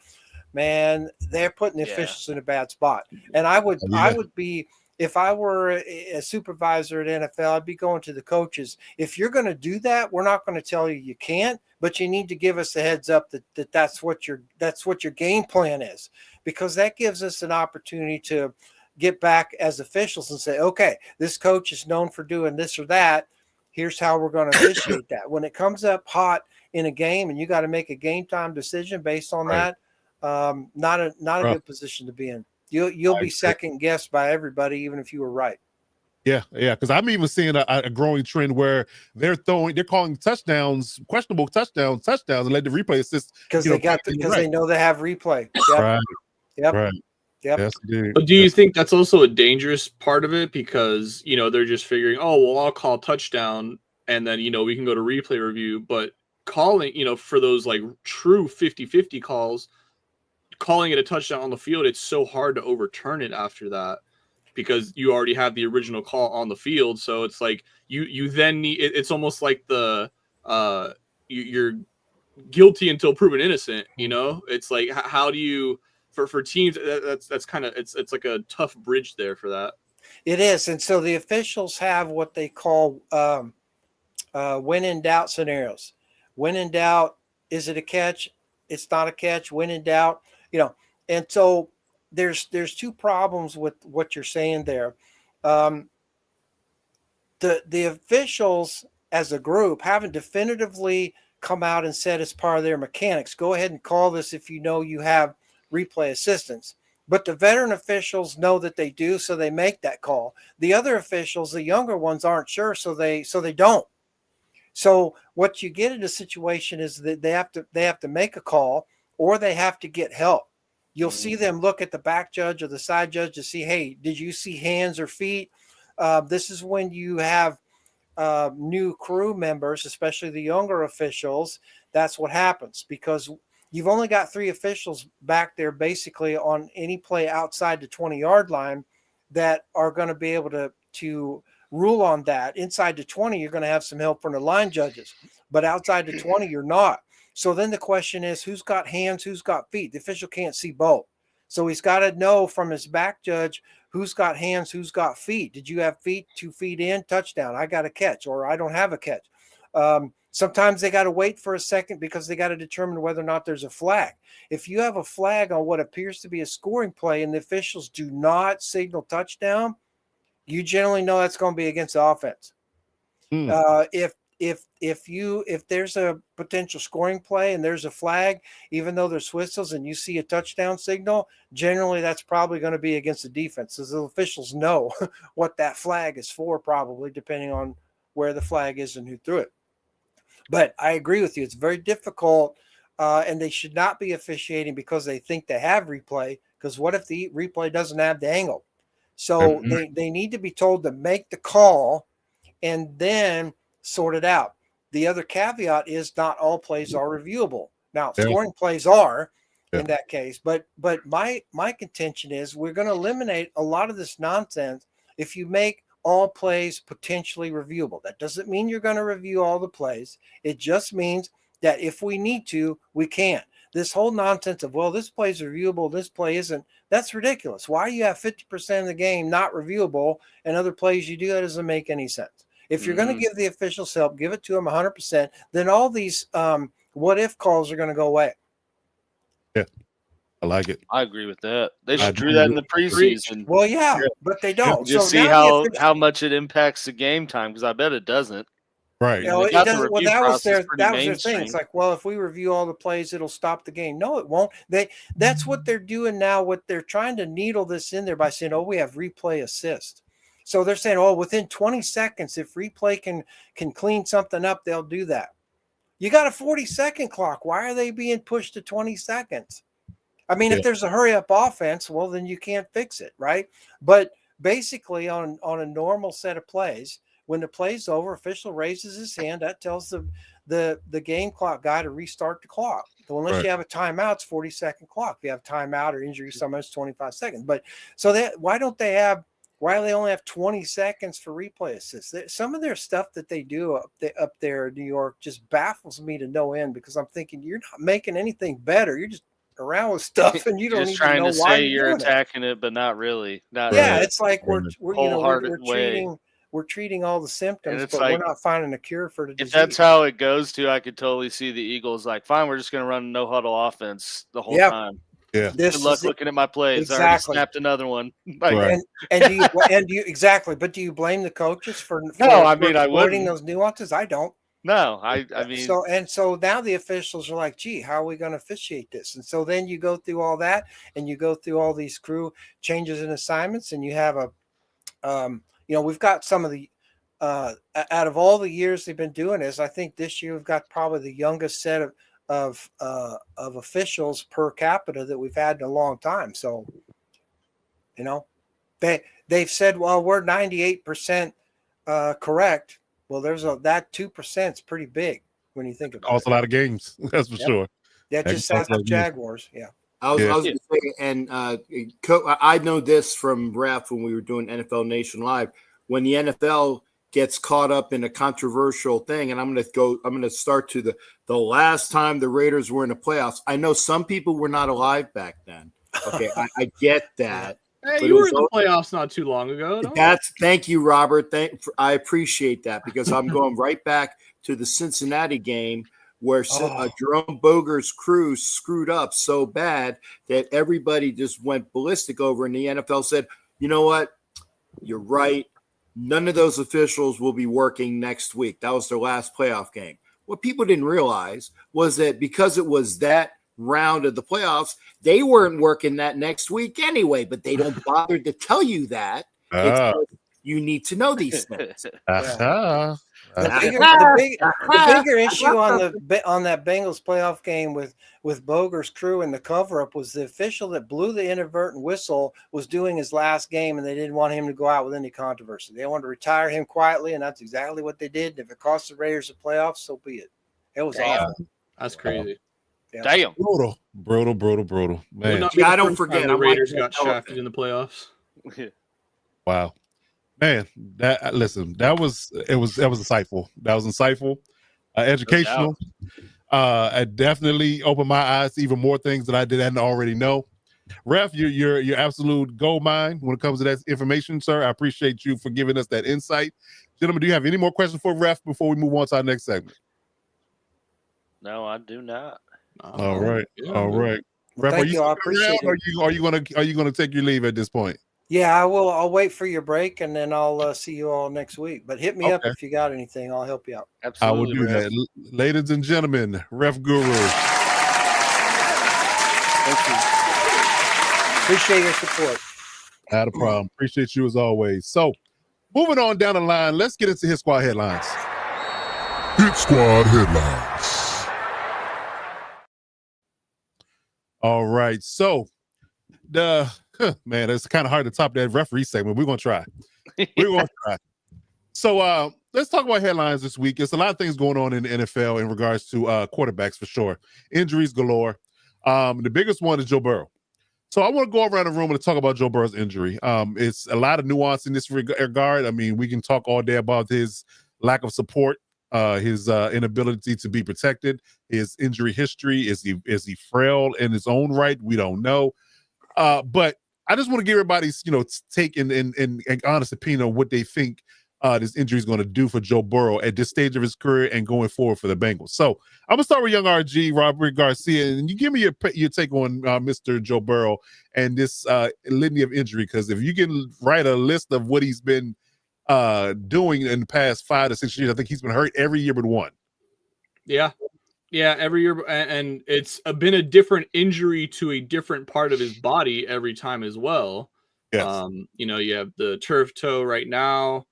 man, they're putting the officials in a bad spot. And I would be, if I were a supervisor at NFL, I'd be going to the coaches. If you're going to do that, we're not going to tell you can't, but you need to give us a heads up that's what your game plan is, because that gives us an opportunity to get back as officials and say, okay, this coach is known for doing this or that. Here's how we're going to officiate that. When it comes up hot in a game and you got to make a game time decision based on that, not a good position to be in. You'll be second guessed by everybody, even if you were right. Yeah. Because I'm even seeing a growing trend where they're calling touchdowns, questionable touchdowns, and let the replay assist because they know they have replay. Yep. Right. Yep. Right. Yep. Yes, but do you think that's also a dangerous part of it? Because, they're just figuring, oh, well, I'll call touchdown and then, we can go to replay review. But calling, for those like true 50-50 calls, calling it a touchdown on the field, it's so hard to overturn it after that because you already have the original call on the field. So it's like you then need, it's almost like you're guilty until proven innocent. It's like, how do you, for teams, that's kind of, it's like a tough bridge there for that. It is. And so the officials have what they call when in doubt scenarios. When in doubt, is it a catch? It's not a catch. When in doubt, and so there's 2 problems with what you're saying there. The officials as a group haven't definitively come out and said as part of their mechanics, go ahead and call this if you have replay assistance. But the veteran officials know that they do, so they make that call. The other officials, the younger ones, aren't sure, so they don't. So what you get in a situation is that they have to make a call or they have to get help. You'll see them look at the back judge or the side judge to see, hey, did you see hands or feet? This is when you have new crew members, especially the younger officials. That's what happens because you've only got 3 officials back there basically on any play outside the 20-yard line that are going to be able to rule on that. Inside the 20, you're going to have some help from the line judges, but outside the 20, you're not. So then the question is, who's got hands, who's got feet? The official can't see both. So he's got to know from his back judge who's got hands, who's got feet. Did you have feet, 2 feet in, touchdown? I got a catch, or I don't have a catch. Sometimes they got to wait for a second because they got to determine whether or not there's a flag. If you have a flag on what appears to be a scoring play and the officials do not signal touchdown, you generally know that's going to be against the offense. If there's a potential scoring play and there's a flag, even though there's whistles and you see a touchdown signal, generally that's probably going to be against the defense, as the officials know what that flag is for, probably depending on where the flag is and who threw it. But I agree with you. It's very difficult, and they should not be officiating because they think they have replay, because what if the replay doesn't have the angle? So they need to be told to make the call and then sort it out. The other caveat is not all plays are reviewable. Now, scoring plays are in that case, but my contention is we're going to eliminate a lot of this nonsense if you make all plays potentially reviewable. That doesn't mean you're going to review all the plays. It just means that if we need to, we can. This whole nonsense of, well, this play is reviewable, this play isn't, that's ridiculous. Why you have 50% of the game not reviewable and other plays you do, that doesn't make any sense. If you're going to give the officials help, give it to them 100%, then all these what-if calls are going to go away. Yeah, I like it. I agree with that. They should do that in the preseason. Well, yeah, but they don't. Just see how much it impacts the game time, because I bet it doesn't. Right. You know, it doesn't, well, that was their thing. It's like, well, if we review all the plays, it'll stop the game. No, it won't. That's what they're doing now. What they're trying to needle this in there by saying, oh, we have replay assist. So they're saying, oh, within 20 seconds, if replay can clean something up, they'll do that. You got a 40-second clock. Why are they being pushed to 20 seconds? I mean, if there's a hurry-up offense, well, then you can't fix it, right? But basically, on a normal set of plays, when the play's over, official raises his hand. That tells the game clock guy to restart the clock. So unless you have a timeout, it's 40-second clock. If you have timeout or injury, sometimes 25 seconds. But so why do they only have 20 seconds for replay assist? Some of their stuff that they do up there in New York just baffles me to no end, because I'm thinking you're not making anything better. You're just around with stuff and you don't just even know why trying to say you're attacking it, but not really. It's like we're treating all the symptoms, but we're not finding a cure for the disease. If that's how it goes to, I could totally see the Eagles like, fine, we're just going to run no huddle offense the whole time. Yeah. Good luck looking at my plays. Exactly. I already snapped another one. Right. And do you exactly? But do you blame the coaches for avoiding those nuances? I don't. No, I mean. So now the officials are like, gee, how are we going to officiate this? And so then you go through all that, and you go through all these crew changes and assignments, and you have we've got some of the out of all the years they've been doing this, I think this year we've got probably the youngest set of officials per capita that we've had in a long time. So, they've said, well, we're 98% correct. Well, that 2% is pretty big when you think about it. Also a lot of games, that's for sure. Yeah, just South Jaguars. Yeah. I was going to say, and I know this from Ref when we were doing NFL Nation Live. When the NFL gets caught up in a controversial thing, and I'm going to start to the last time the Raiders were in the playoffs. I know some people were not alive back then. Okay, I get that. Hey, you were in the playoffs not too long ago. Thank you, Robert. I appreciate that, because I'm going right back to the Cincinnati game where Jerome Boger's crew screwed up so bad that everybody just went ballistic over, and the NFL said, you know what? You're right. None of those officials will be working next week. That was their last playoff game. What people didn't realize was that because it was that round of the playoffs, they weren't working that next week anyway, but they don't bother to tell you that. You need to know these things. The bigger issue on that Bengals playoff game with Boger's crew and the cover-up was the official that blew the inadvertent whistle was doing his last game, and they didn't want him to go out with any controversy. They wanted to retire him quietly, and that's exactly what they did. If it cost the Raiders the playoffs, so be it. It was awful. That's crazy. Yeah. Damn. Brutal. Man. I don't forget. The Raiders got shafted in the playoffs. Wow. Man, that listen, that was insightful. That was insightful, educational. It definitely opened my eyes to even more things that I didn't already know. Ref, you're absolute gold mine when it comes to that information, sir. I appreciate you for giving us that insight. Gentlemen, do you have any more questions for Ref before we move on to our next segment? No, I do not. All right. Yeah, All right. Ref, Thank you. I appreciate it. Are you gonna take your leave at this point? Yeah, I will. I'll wait for your break, and then I'll see you all next week. But hit me up if you got anything. I'll help you out. Absolutely. I will do Ref. that. Ladies and gentlemen, Ref Guru. Thank you. Appreciate your support. Not a problem. Appreciate you as always. So, moving on down the line, let's get into Hit Squad headlines. Hit Squad headlines. All right. So, man, it's kind of hard to top that referee segment. We're gonna try. So let's talk about headlines this week. There's a lot of things going on in the NFL in regards to quarterbacks for sure. Injuries galore. The biggest one is Joe Burrow. So I want to go around the room and talk about Joe Burrow's injury. It's a lot of nuance in this regard. I mean, we can talk all day about his lack of support, his inability to be protected, his injury history. Is he frail in his own right? We don't know. But I just want to give everybody's, take and honest opinion on what they think this injury is going to do for Joe Burrow at this stage of his career and going forward for the Bengals. So I'm gonna start with young RG, Robert Garcia, and you give me your take on Mr. Joe Burrow and this litany of injury. Because if you can write a list of what he's been doing in the past 5 to 6 years, I think he's been hurt every year but one. Yeah, every year, and it's been a different injury to a different part of his body every time as well. Yes. You have the turf toe right now.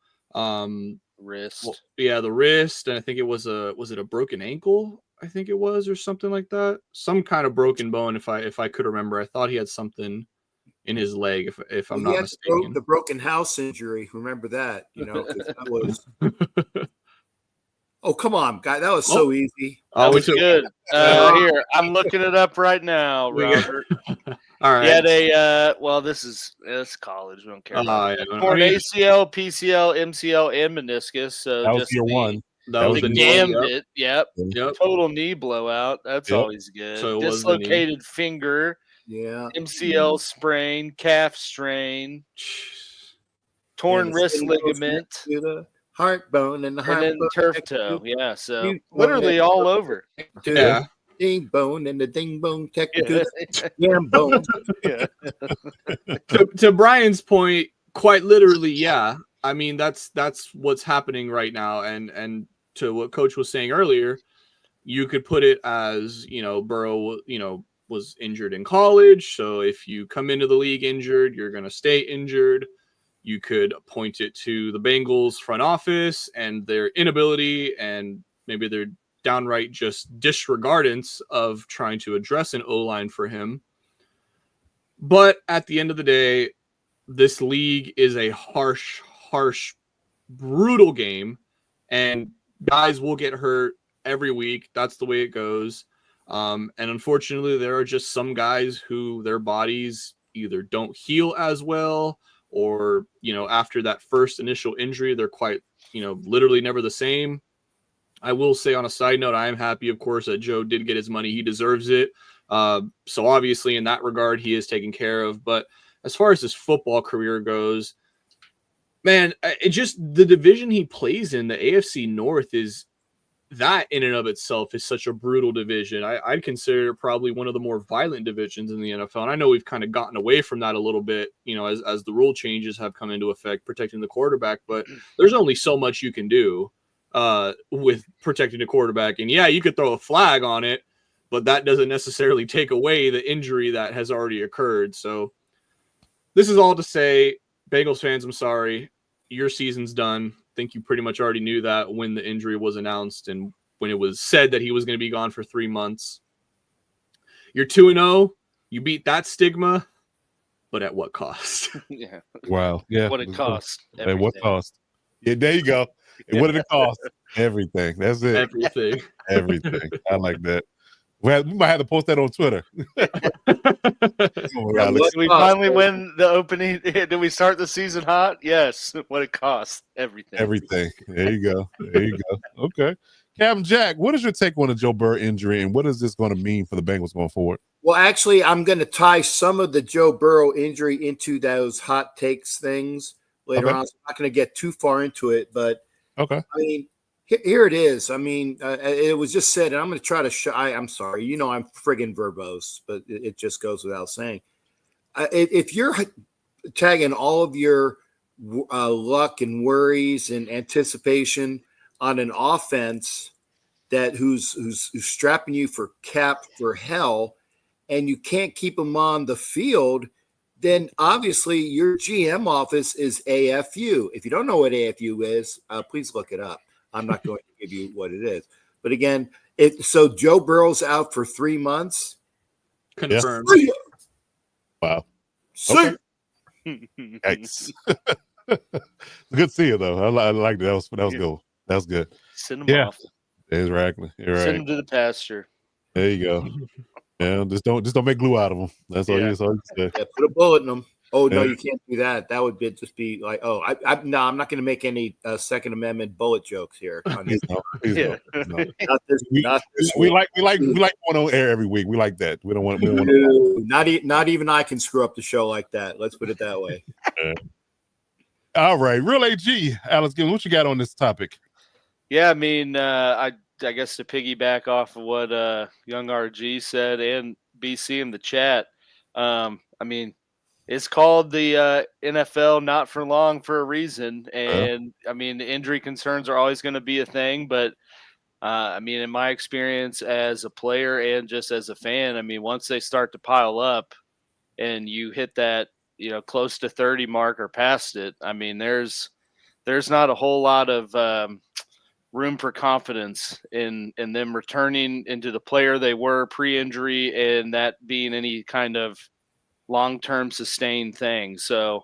Wrist. The wrist, and I think was it a broken ankle? I think it was, or something like that. Some kind of broken bone, if I could remember. I thought he had something in his leg, if I'm not mistaken. The broken house injury. Remember that? 'Cause that was. Oh, come on, guy. That was so easy. That was good. Here, I'm looking it up right now, Robert. All right. He had it's college. We don't care. Torn ACL, PCL, MCL, and meniscus. So that was year one. That was the gambit. Yep. Total knee blowout. That's always good. So dislocated finger. Yeah. MCL sprain, calf strain, torn wrist ligament. Heart bone and the heart and then turf toe. Yeah, so literally all over. Yeah. Ding bone and the ding bone damn bone. To Brian's point, quite literally, yeah. I mean, that's what's happening right now. And to what Coach was saying earlier, you could put it as, Burrow, was injured in college. So if you come into the league injured, you're going to stay injured. You could point it to the Bengals front office and their inability and maybe their downright just disregardance of trying to address an O-line for him. But at the end of the day, this league is a harsh, brutal game, and guys will get hurt every week. That's the way it goes. And unfortunately, there are just some guys who their bodies either don't heal as well, or, after that first initial injury, they're quite, literally never the same. I will say on a side note, I am happy, of course, that Joe did get his money. He deserves it. So obviously in that regard, he is taken care of. But as far as his football career goes, man, the division he plays in, the AFC North, is that in and of itself is such a brutal division. I'd consider it probably one of the more violent divisions in the NFL. And I know we've kind of gotten away from that a little bit, as the rule changes have come into effect, protecting the quarterback. But there's only so much you can do with protecting the quarterback. And yeah, you could throw a flag on it, but that doesn't necessarily take away the injury that has already occurred. So this is all to say, Bengals fans, I'm sorry. Your season's done. I think you pretty much already knew that when the injury was announced and when it was said that he was going to be gone for 3 months. You're 2-0. You beat that stigma, but at what cost? Yeah. Wow. Yeah. What it cost. At what cost? Yeah, there you go. And what did it cost? Everything. That's it. Everything. Everything. I like that. We might have to post that on Twitter. Oh, Alex. Did we finally win the opening? Did we start the season hot? Yes. What it cost? Everything. Everything. There you go. There you go. Okay. Captain Jack, what is your take on the Joe Burrow injury, and what is this going to mean for the Bengals going forward? Well, actually, I'm going to tie some of the Joe Burrow injury into those hot takes things later on. So I'm not going to get too far into it, but I mean, here it is. I mean, it was just said, and I'm going to try to I'm sorry. You know, I'm friggin' verbose, but it just goes without saying. If you're tagging all of your luck and worries and anticipation on an offense that who's strapping you for cap for hell, and you can't keep them on the field, then obviously your GM office is AFU. If you don't know what AFU is, please look it up. I'm not going to give you what it is. But again, so Joe Burrow's out for 3 months. Confirmed. Yeah. Wow. Okay. Yikes. Good to see you, though. I like that. That was good. That was good. Send them off. Exactly. You're right. Send them to the pasture. There you go. Yeah, just don't make glue out of them. That's all you say. Yeah, put a bullet in them. Oh no, you can't do that. That would just be like, no, I'm not going to make any Second Amendment bullet jokes here. Please no. Not this we like going on air every week. We like that. We don't want. Not even I can screw up the show like that. Let's put it that way. All right, Real AG, Alex Gillen, what you got on this topic? Yeah, I mean, I guess to piggyback off of what Young RG said and BC in the chat, I mean, it's called the NFL not for long for a reason. And, I mean, injury concerns are always going to be a thing. But, I mean, in my experience as a player and just as a fan, I mean, once they start to pile up and you hit that, close to 30 mark or past it, I mean, there's not a whole lot of room for confidence in them returning into the player they were pre-injury and that being any kind of long-term sustained thing. So,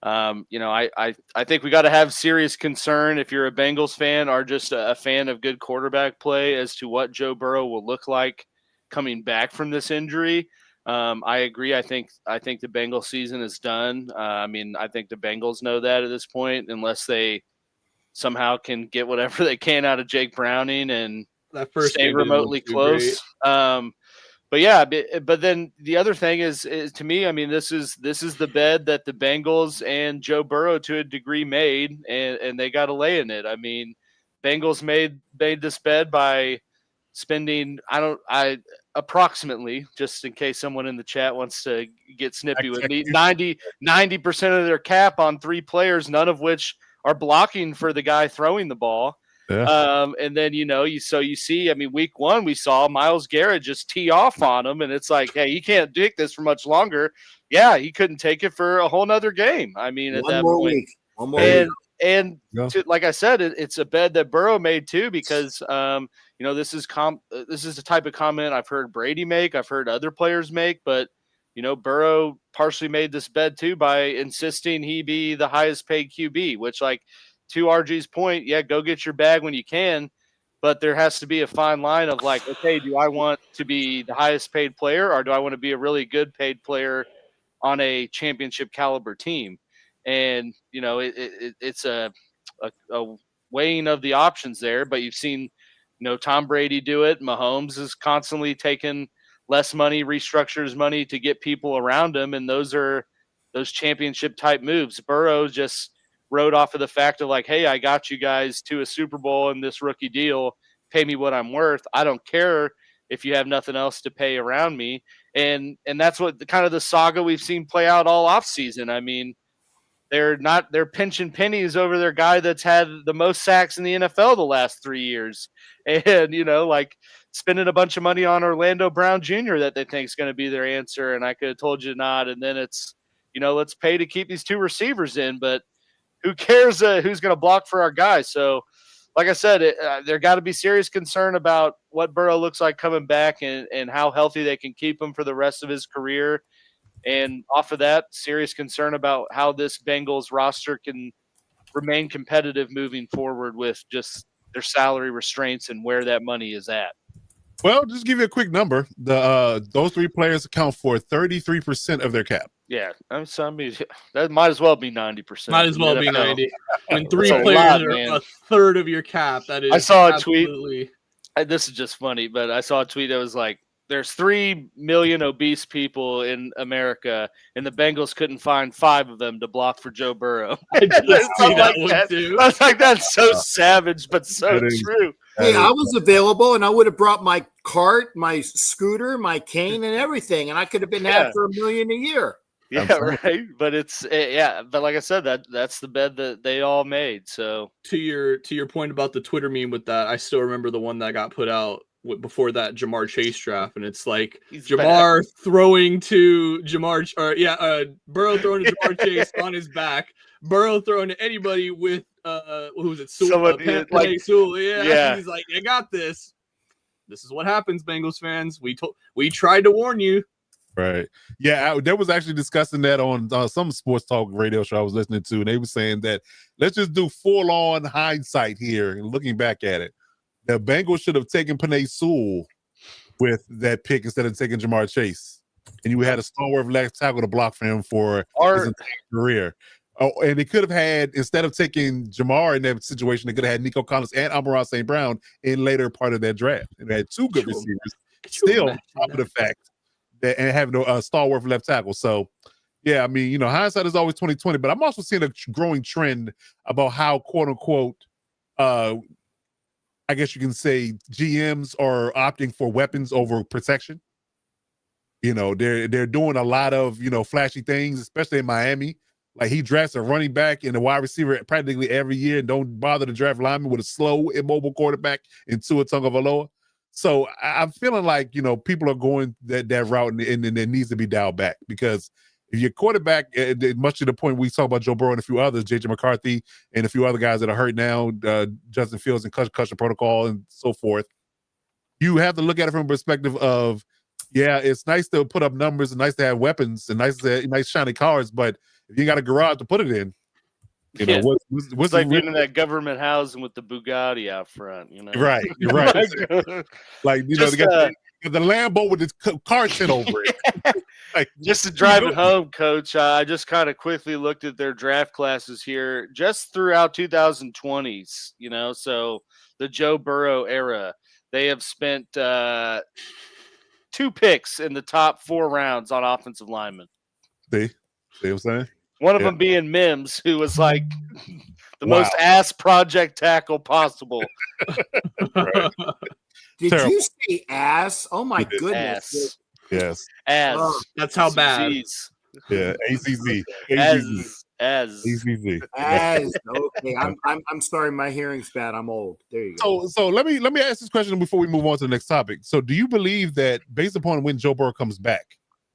I think we got to have serious concern if you're a Bengals fan or just a fan of good quarterback play as to what Joe Burrow will look like coming back from this injury. I agree. I think the Bengals season is done. I mean, I think the Bengals know that at this point, unless they somehow can get whatever they can out of Jake Browning and that first stay remotely close. But yeah, but then the other thing is to me, I mean, this is the bed that the Bengals and Joe Burrow to a degree made, and they got to lay in it. I mean, Bengals made this bed by spending approximately, just in case someone in the chat wants to get snippy with me, 90% of their cap on 3 players, none of which are blocking for the guy throwing the ball. Yeah. And then, you see, I mean, week 1, we saw Myles Garrett just tee off on him. And it's like, hey, he can't take this for much longer. Yeah, he couldn't take it for a whole nother game. I mean, at that point. One more week. And like I said, it's a bed that Burrow made too, because, this is the type of comment I've heard Brady make. I've heard other players make, but, Burrow partially made this bed too by insisting he be the highest paid QB, which, like, to RG's point, yeah, go get your bag when you can, but there has to be a fine line of like, okay, do I want to be the highest paid player or do I want to be a really good paid player on a championship caliber team? And, it's a weighing of the options there, but you've seen, Tom Brady do it. Mahomes is constantly taking less money, restructures his money to get people around him. And those are those championship type moves. Burrow just rode off of the fact of like, hey, I got you guys to a Super Bowl in this rookie deal. Pay me what I'm worth. I don't care if you have nothing else to pay around me. And that's what kind of the saga we've seen play out all offseason. I mean, they're pinching pennies over their guy that's had the most sacks in the NFL the last 3 years. And, like spending a bunch of money on Orlando Brown Jr. that they think is going to be their answer. And I could have told you not. And then it's, let's pay to keep these 2 receivers in, but who cares who's going to block for our guys? So, like I said, there got to be serious concern about what Burrow looks like coming back and how healthy they can keep him for the rest of his career. And off of that, serious concern about how this Bengals roster can remain competitive moving forward with just their salary restraints and where that money is at. Well, just give you a quick number. Those three players account for 33% of their cap. Yeah, I mean, that might as well be 90%. Might as well be 90. When three That's a players lot, are man. a third of your cap, that is. I saw a absolutely... tweet. This is just funny, but I saw a tweet that was like, "There's 3 million obese people in America, and the Bengals couldn't find 5 of them to block for Joe Burrow." I just see that one too. I was like, "That's so savage, but so true." Hey, I was available, and I would have brought my cart, my scooter, my cane, and everything, and I could have been after $1 million a year. Yeah, right. But it's but like I said, that's the bed that they all made. So to your point about the Twitter meme with that, I still remember the one that got put out before that Jamar Chase draft, and it's like Jamar throwing to Burrow throwing to Jamar Chase on his back, Burrow throwing to anybody with who was it? Sewell, Sewell. Yeah. He's like, I got this. This is what happens, Bengals fans. We tried to warn you. Right. Yeah, there was actually discussing that on some sports talk radio show I was listening to, and they were saying that let's just do full-on hindsight here and looking back at it. The Bengals should have taken Penei Sewell with that pick instead of taking Jamar Chase. And you had a stalwart left tackle to block for him for his entire career. Oh, and they could have had, instead of taking Jamar in that situation, they could have had Nico Collins and Amon-Ra St. Brown in later part of that draft. And they had 2 good receivers. Still, on top of the fact and having a stalwart left tackle. So, yeah, I mean, hindsight is always 20/20, but I'm also seeing a growing trend about how, quote unquote, I guess you can say GMs are opting for weapons over protection. They're doing a lot of, flashy things, especially in Miami. Like he drafts a running back and a wide receiver practically every year and don't bother to draft linemen with a slow, immobile quarterback in Tua Tagovailoa. So I'm feeling like, people are going that route and it needs to be dialed back, because if your quarterback, much to the point we talk about Joe Burrow and a few others, J.J. McCarthy and a few other guys that are hurt now, Justin Fields and concussion protocol and so forth, you have to look at it from a perspective of, yeah, it's nice to put up numbers and nice to have weapons and nice shiny cars, but if you got a garage to put it in, what's like being in that government housing with the Bugatti out front, Right, you're right. Like, they got the Lambo with its car tent over it. Just to drive it home, Coach, I just kind of quickly looked at their draft classes here just throughout 2020s, so the Joe Burrow era. They have spent 2 picks in the top 4 rounds on offensive linemen. See what I'm saying? One of them being Mims, who was like the most ass project tackle possible. Right. Did you say ass? Oh my goodness! Ass. Yes. As. Oh, that's how bad. Yeah. ACZ. ACZ. As. Okay. I'm sorry. My hearing's bad. I'm old. There you go. So let me ask this question before we move on to the next topic. So do you believe that based upon when Joe Burrow comes back,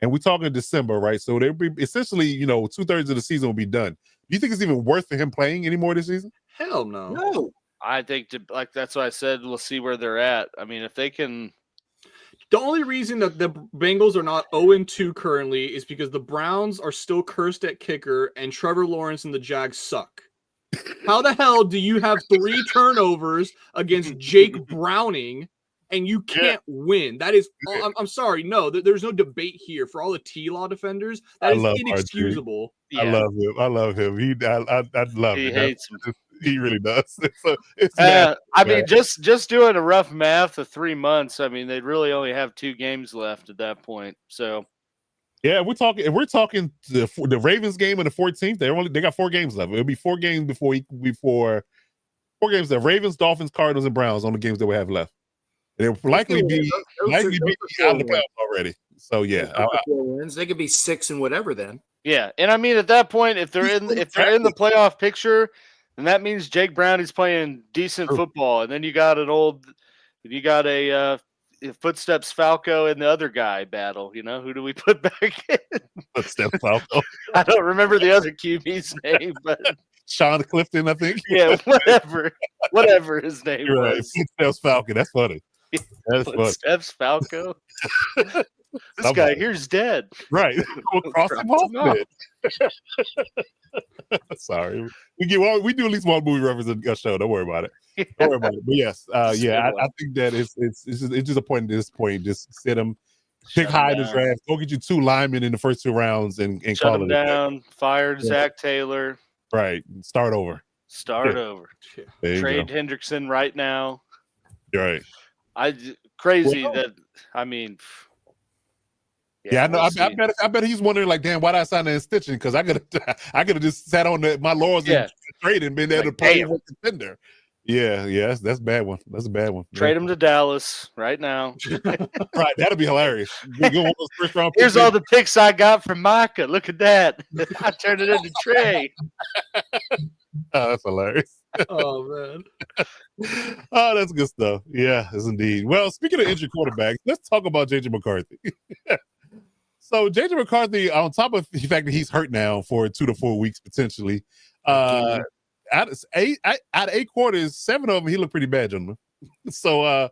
and we're talking December, right? So there'll be essentially, 2/3 of the season will be done. Do you think it's even worth for him playing anymore this season? Hell no. No. I think that's why I said we'll see where they're at. I mean, if they can. The only reason that the Bengals are not 0-2 currently is because the Browns are still cursed at kicker and Trevor Lawrence and the Jags suck. How the hell do you have 3 turnovers against Jake Browning and you can't win? That is, I'm sorry, no, there's no debate here. For all the T-Law defenders, that is inexcusable. Yeah. I love him. I love him. He hates him. He really does. So I mean, just doing a rough math of 3 months. I mean, they'd really only have 2 games left at that point. So, yeah, we're talking the Ravens game on the 14th. They got 4 games left. It'll be 4 games before 4 games. The Ravens, Dolphins, Cardinals, and Browns on the games that we have left. They'll likely be out of the playoffs already. So yeah, they could be 6 and whatever then. Yeah, and I mean at that point, if they're in the playoff picture, then that means Jake Browning's playing decent football, and then you got a Footsteps Falco and the other guy battle. Who do we put back in? Footsteps Falco. I don't remember the other QB's name, but Sean Clifton, I think. Yeah, whatever his name was. Footsteps Falco. That's funny. That's Footsteps Falco. This guy here's dead. Right. We'll cross him off. Sorry, we do at least one movie reference in a show. Don't worry about it. Don't worry about it. But yes, yeah, I think that it's just a point at this point. Just sit him, pick high in the draft. Go get you 2 linemen in the first 2 rounds and shut call him it down. Fired Zach Taylor. Right. Start over. Over. Trade Hendrickson right now. You're right. Crazy that I mean. Yeah, I know. I bet he's wondering, like, damn, why did I sign that extension? Because I could have just sat on my laurels and trade and been able to play with a contender. Yeah, that's a bad one. That's a bad one. Trade him to Dallas right now. Right, that'll be hilarious. Here's all the picks I got from Micah. Look at that. I turned it into Trey. Oh, that's hilarious. Oh man. Oh, that's good stuff. Yeah, yes indeed. Well, speaking of injured quarterbacks, let's talk about JJ McCarthy. So JJ McCarthy, on top of the fact that he's hurt now for 2 to 4 weeks potentially, out of 8 quarters, 7 of them he looked pretty bad, gentlemen. So,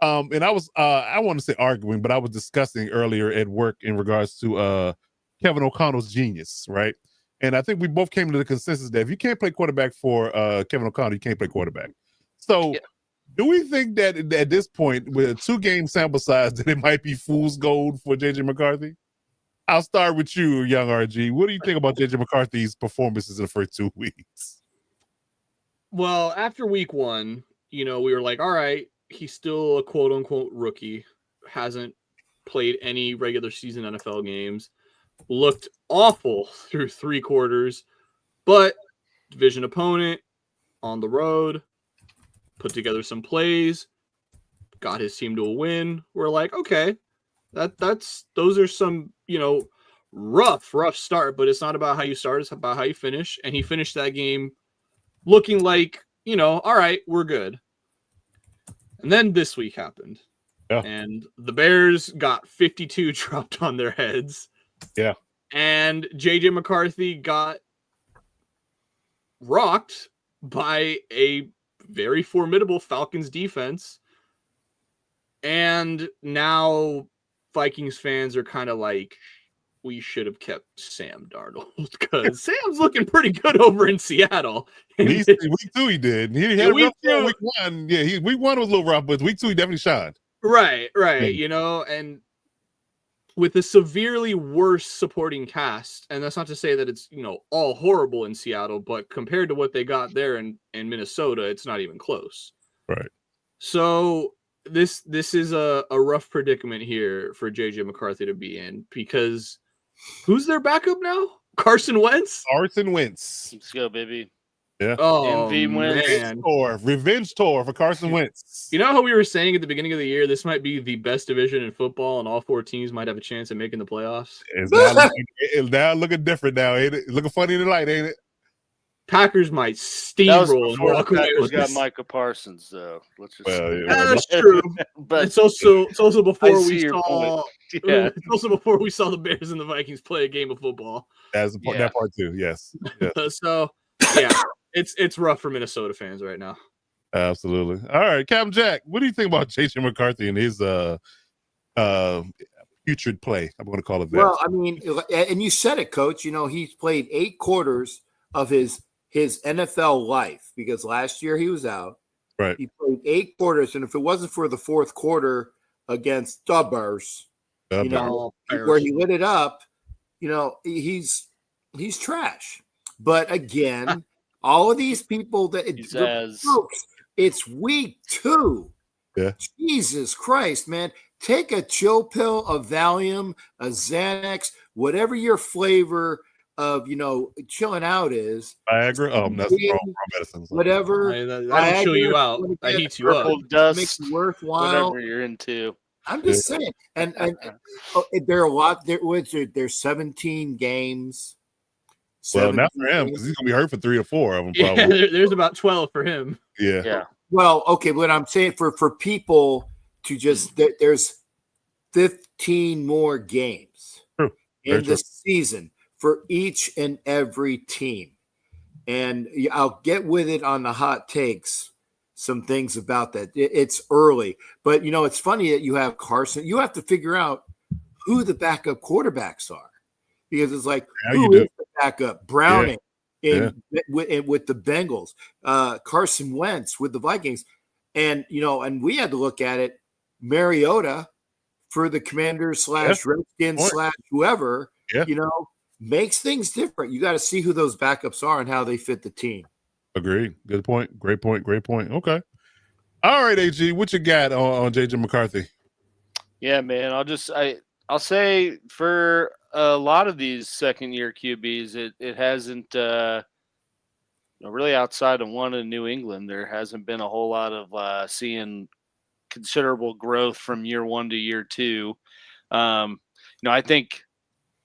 and I was I want to say arguing, but I was discussing earlier at work in regards to Kevin O'Connell's genius, right? And I think we both came to the consensus that if you can't play quarterback for Kevin O'Connell, you can't play quarterback. So, do we think that at this point, with a 2-game sample size, that it might be fool's gold for JJ McCarthy? I'll start with you, young RG. What do you think about JJ McCarthy's performances in the first 2 weeks? Well, after week 1, we were like, all right, he's still a quote unquote rookie, hasn't played any regular season NFL games, looked awful through 3 quarters, but division opponent on the road, put together some plays, got his team to a win. We're like, okay, those are some, rough start, but it's not about how you start, it's about how you finish. And he finished that game looking like, all right, we're good. And then this week happened. Yeah. And the Bears got 52 dropped on their heads. Yeah. And JJ McCarthy got rocked by a very formidable Falcons defense. And now Vikings fans are kind of like, we should have kept Sam Darnold because Sam's looking pretty good over in Seattle. Week 2 he did. He had a rough week 1. Yeah, week 1 was a little rough, but week 2 he definitely shined. Right. And with a severely worse supporting cast, and that's not to say that it's all horrible in Seattle, but compared to what they got there in Minnesota, it's not even close. Right. So this is a rough predicament here for JJ McCarthy to be in, because who's their backup now? Carson Wentz? Let's go, baby. Yeah. Oh, MV man. Revenge tour for Carson Wentz. You know how we were saying at the beginning of the year, this might be the best division in football and all 4 teams might have a chance at making the playoffs? It's now looking different now, ain't it? Looking funny in the light, ain't it? Packers might steamroll and walk away with got this. Micah Parsons, though. Let's just That's true. But it's also before we your saw it's also before we saw the Bears and the Vikings play a game of football. That's that part too. Yes. So yeah, it's rough for Minnesota fans right now. Absolutely. All right, Captain Jack, what do you think about JJ McCarthy and his putrid play? I'm going to call it that. Well, I mean, and you said it, Coach. He's played 8 quarters of his NFL life, because last year he was out. Right. He played 8 quarters, and if it wasn't for the 4th quarter against the Bears, where he lit it up, he's trash. But again, all of these people folks, it's week 2. Yeah. Jesus Christ, man. Take a chill pill, a Valium, a Xanax, whatever your flavor of chilling out is. Viagra. Oh, that's wrong medicine. Whatever. That'll chill you out. That heats you up. Dust, makes it worthwhile. whatever you're into. I'm just saying. And there are a lot. There's 17 games. Well, not for him, because he's gonna be hurt for 3 or 4 of them. Yeah, Probably. there's about 12 for him. Yeah. Well, okay, but I'm saying for people to just there's 15 more games in the season for each and every team. And I'll get with it on the hot takes, some things about that. It's early. But, it's funny that you have Carson. You have to figure out who the backup quarterbacks are. Because it's like, who is the backup? Browning. with the Bengals, Carson Wentz with the Vikings. And, and we had to look at it, Mariota for the Commanders / Redskins / whoever, makes things different. You got to see who those backups are and how they fit the team. Agreed. Good point. Great point. Great point. Okay. All right, AG, what you got on JJ McCarthy? Yeah, man. I'll say for a lot of these second-year QBs, it hasn't really outside of one in New England, there hasn't been a whole lot of seeing considerable growth from year one to year two. I think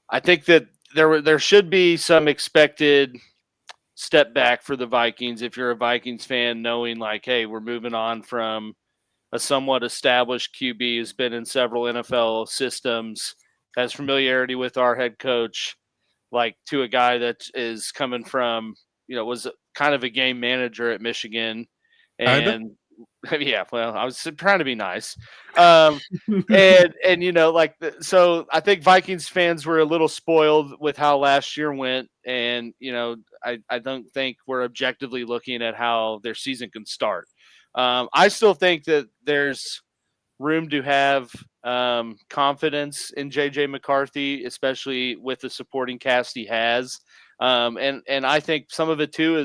that there should be some expected step back for the Vikings if you're a Vikings fan, knowing like, hey, we're moving on from a somewhat established QB who's been in several NFL systems, has familiarity with our head coach, like to a guy that is coming from, was kind of a game manager at Michigan. And yeah, well, I was trying to be nice. So I think Vikings fans were a little spoiled with how last year went. And, I don't think we're objectively looking at how their season can start. I still think that there's room to have confidence in JJ McCarthy, especially with the supporting cast he has. And I think some of it too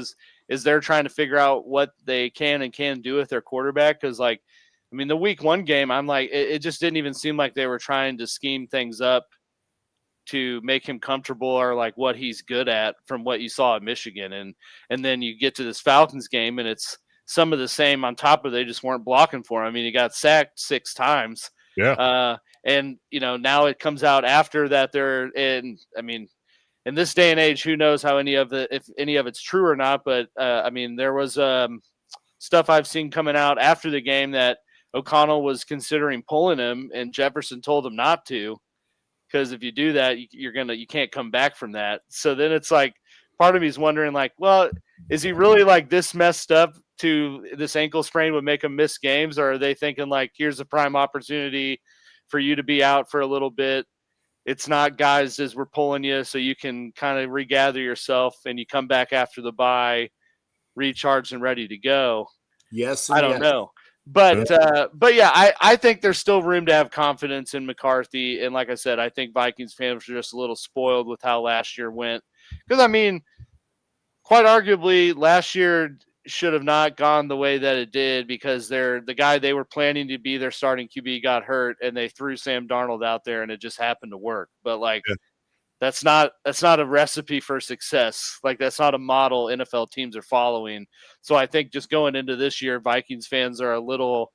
is they're trying to figure out what they can and can't do with their quarterback. Cause the week one game, I'm like, it just didn't even seem like they were trying to scheme things up to make him comfortable or like what he's good at from what you saw at Michigan. And then you get to this Falcons game and it's some of the same on top of, they just weren't blocking for him. He got sacked 6 times. Yeah. And now it comes out after that they're in this day and age, who knows how if any of it's true or not. But there was stuff I've seen coming out after the game that O'Connell was considering pulling him, and Jefferson told him not to, because if you do that, you can't come back from that. So then it's like, part of me is wondering, like, well, is he really like this messed up to this ankle sprain would make him miss games, or are they thinking like, here's a prime opportunity for you to be out for a little bit? It's not, guys, as we're pulling you so you can kind of regather yourself and you come back after the bye, recharged and ready to go. Yes. I don't know. But yeah, I think there's still room to have confidence in McCarthy. And like I said, I think Vikings fans are just a little spoiled with how last year went. Because, quite arguably, last year should have not gone the way that it did, because the guy they were planning to be their starting QB got hurt and they threw Sam Darnold out there and it just happened to work. But that's not a recipe for success. Like, that's not a model NFL teams are following. So I think just going into this year, Vikings fans are a little,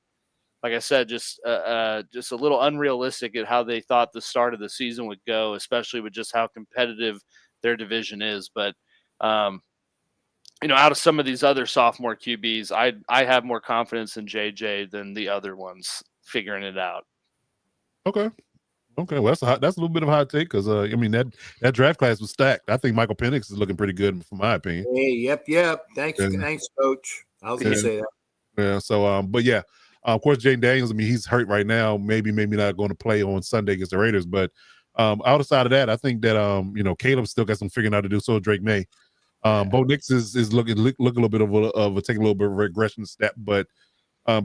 like I said, just a little unrealistic at how they thought the start of the season would go, especially with just how competitive their division is. But out of some of these other sophomore QBs, I have more confidence in JJ than the other ones figuring it out. Okay. Well, that's a little bit of a hot take, because that draft class was stacked. I think Michael Penix is looking pretty good, from my opinion. Hey, yep. Thanks, Coach. I was going to say that. Yeah. So, but yeah, of course, Jaden Daniels. He's hurt right now. Maybe not going to play on Sunday against the Raiders. But outside of that, I think that Caleb still got some figuring out to do. So Drake May. Bo Nix is looking a little bit of a taking a little bit of a regression step, but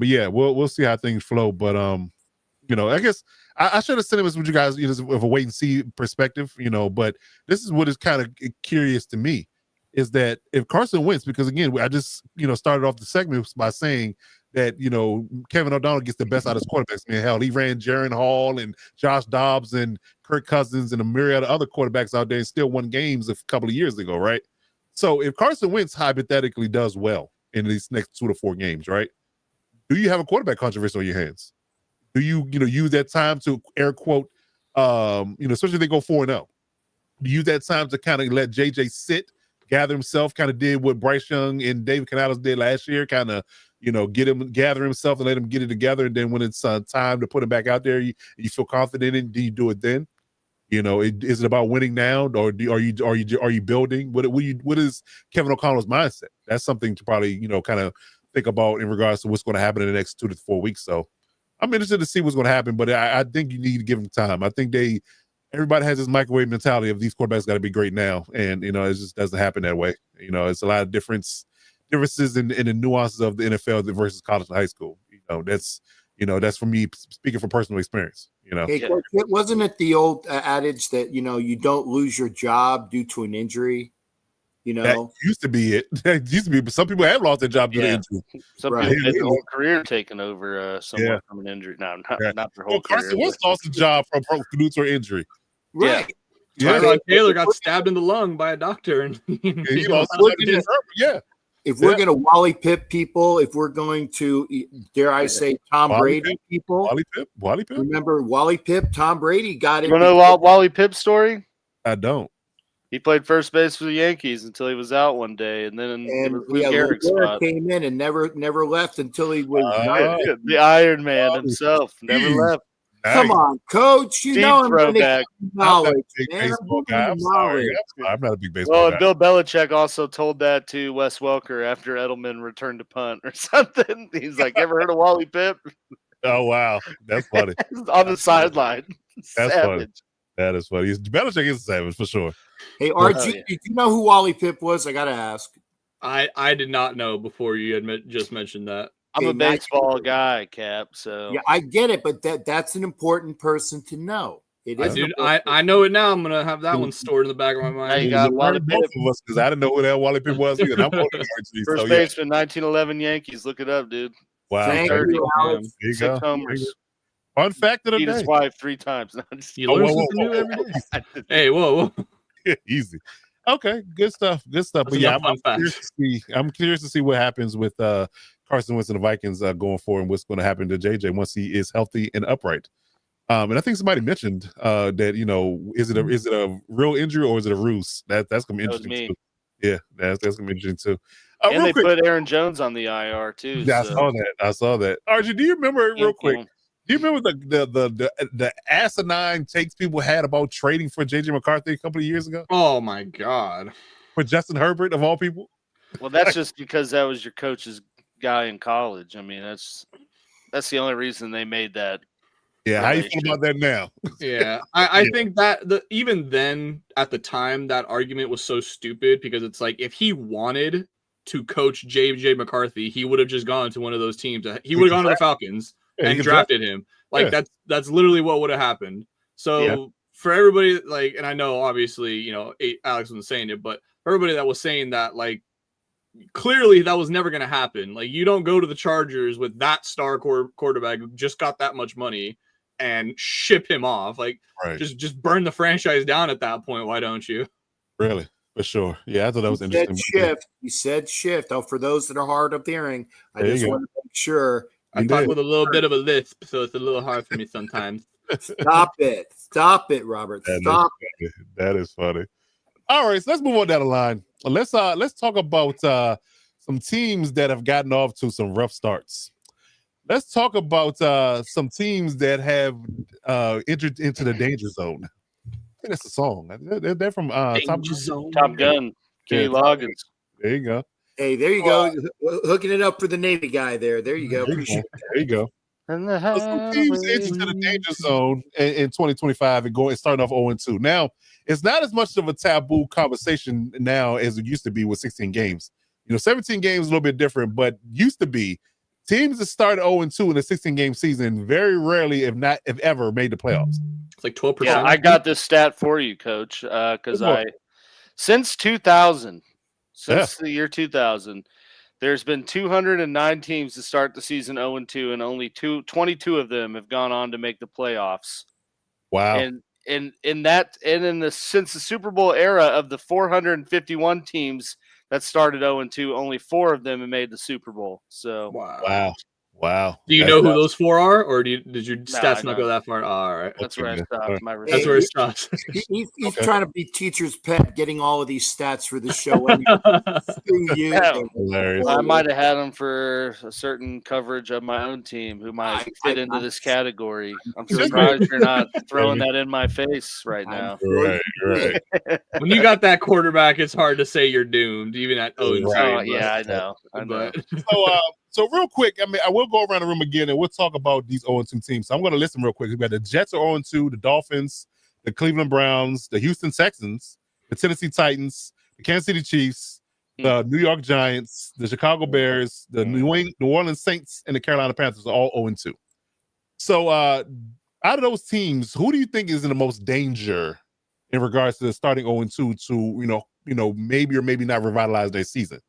yeah, we'll see how things flow. But I guess I should have said it was with you guys, of a wait and see perspective, but this is what is kind of curious to me, is that if Carson Wentz, because again, I just started off the segment by saying that Kevin O'Donnell gets the best out of his quarterbacks. Hell, he ran Jaron Hall and Josh Dobbs and Kirk Cousins and a myriad of other quarterbacks out there and still won games a couple of years ago, right? So if Carson Wentz hypothetically does well in these next 2 to 4 games, right, do you have a quarterback controversy on your hands? Do you use that time to air quote, especially if they go 4-0? Do you use that time to kind of let JJ sit, gather himself, kind of did what Bryce Young and David Canales did last year, kind of gather himself and let him get it together, and then when it's time to put him back out there, you feel confident in it, do you do it then? Is it about winning now, or are you building? What is Kevin O'Connell's mindset? That's something to probably kind of think about in regards to what's going to happen in the next 2 to 4 weeks. So I'm interested to see what's going to happen, but I think you need to give them time. I think they everybody has this microwave mentality of these quarterbacks got to be great now, and it just doesn't happen that way. It's a lot of differences in the nuances of the NFL versus college and high school. That's for me speaking from personal experience. Hey, Coach, wasn't it the old adage that you don't lose your job due to an injury? That used to be it. That used to be, but some people have lost their job due to injury. Some people had their whole career taken over somewhat from an injury. No, not their whole career. Carson Wentz lost a job due to injury. Right. Tyrod Taylor got stabbed in the lung by a doctor, and he lost If we're going to Wally Pip people, if we're going to, dare I say, Tom Brady people. Wally Pip? Remember Wally Pip? Tom Brady got it. You know Wally Pip's story? I don't. He played first base for the Yankees until he was out one day, and then Lou Gehrig's spot. Came in and never left until he was the Iron Man himself. Never left. Nice. Come on, Coach. You know I'm going to get knowledge. I'm sorry. I'm not a big baseball guy. And Bill Belichick also told that to Wes Welker after Edelman returned to punt or something. He's like, "Ever heard of Wally Pip?" Oh wow, that's funny. On the sideline. That's funny. That is funny. Belichick is a savage for sure. Hey, RG, did you know who Wally Pip was? I got to ask. I did not know before you had just mentioned that. I'm a baseball guy, Cap. So yeah, I get it, but that's an important person to know. It is. I know it now. I'm gonna have that one stored in the back of my mind. You got Wally Pip because I didn't know who that Wally Pip was either. I'm first baseman, 1911 Yankees. Look it up, dude. Wow. Thank you, Alex. 6 homers. Fun fact of the day. Beat his wife 3 times. You learn something new every day. Hey, whoa. Easy. Okay, good stuff. But yeah, I'm curious to see what happens with Carson Wentz and the Vikings going forward, and what's going to happen to JJ once he is healthy and upright. And I think somebody mentioned that is it a real injury or is it a ruse? That's gonna be interesting too. Yeah, that's gonna be interesting too. And they put Aaron Jones on the IR too. Yeah, I saw that. RJ, do you remember real quick? Do you remember the asinine takes people had about trading for JJ McCarthy a couple of years ago? Oh my God! For Justin Herbert of all people. Well, that's just because that was your coach's guy in college. I mean, that's the only reason they made that. Yeah, how you feel about that now? Yeah, I think that even then at the time that argument was so stupid because it's like if he wanted to coach JJ McCarthy, he would have just gone to one of those teams. He would have gone to the Falcons and drafted him. Like that's literally what would have happened. So for everybody, like, and I know obviously Alex wasn't saying it, but for everybody that was saying that, like, clearly that was never going to happen. Like, you don't go to the Chargers with that star quarterback who just got that much money and ship him off. Like, just burn the franchise down at that point. Why don't you? Really? For sure. Yeah, I thought that was interesting. He said shift. Oh, for those that are hard of hearing, I just want to make sure. I talk with a little bit of a lisp, so it's a little hard for me sometimes. Stop it, Robert. Stop it. That is funny. All right, so let's move on down the line. Let's talk about some teams that have gotten off to some rough starts. Let's talk about some teams that have entered into the danger zone. I think that's a song. They're from Top Gun. Kenny Loggins. There you go. Hey, there you go. Hooking it up for the Navy guy there. There you go. Appreciate that. There you go. So some teams into the danger zone in 2025 and starting off 0-2. Now, it's not as much of a taboo conversation now as it used to be with 16 games. 17 games is a little bit different, but used to be teams that started 0-2 in a 16-game season very rarely, if ever, made the playoffs. It's like 12%. Yeah, I got this stat for you, Coach, because since 2000, the year 2000, there's been 209 teams to start the season 0-2, and only 22 of them have gone on to make the playoffs. Wow! And since the Super Bowl era of the 451 teams that started 0-2, only 4 of them have made the Super Bowl. So wow. Do you know who those 4 are, or did your stats not go that far? Oh, all right, that's where I stopped. That's where it stops. He's trying to be teacher's pet, getting all of these stats for the show. I might have had them for a certain coverage of my own team who might fit into this category. I'm surprised you're not throwing that in my face right now. Right. When you got that quarterback, it's hard to say you're doomed, even at 0-2. Yeah, I know. So real quick, I will go around the room again and we'll talk about these 0-2 teams. So I'm going to list them real quick. We've got the Jets are 0-2, the Dolphins, the Cleveland Browns, the Houston Texans, the Tennessee Titans, the Kansas City Chiefs, the New York Giants, the Chicago Bears, the New Orleans Saints, and the Carolina Panthers are all 0-2. So out of those teams, who do you think is in the most danger in regards to the starting 0-2 to, maybe or maybe not revitalize their season?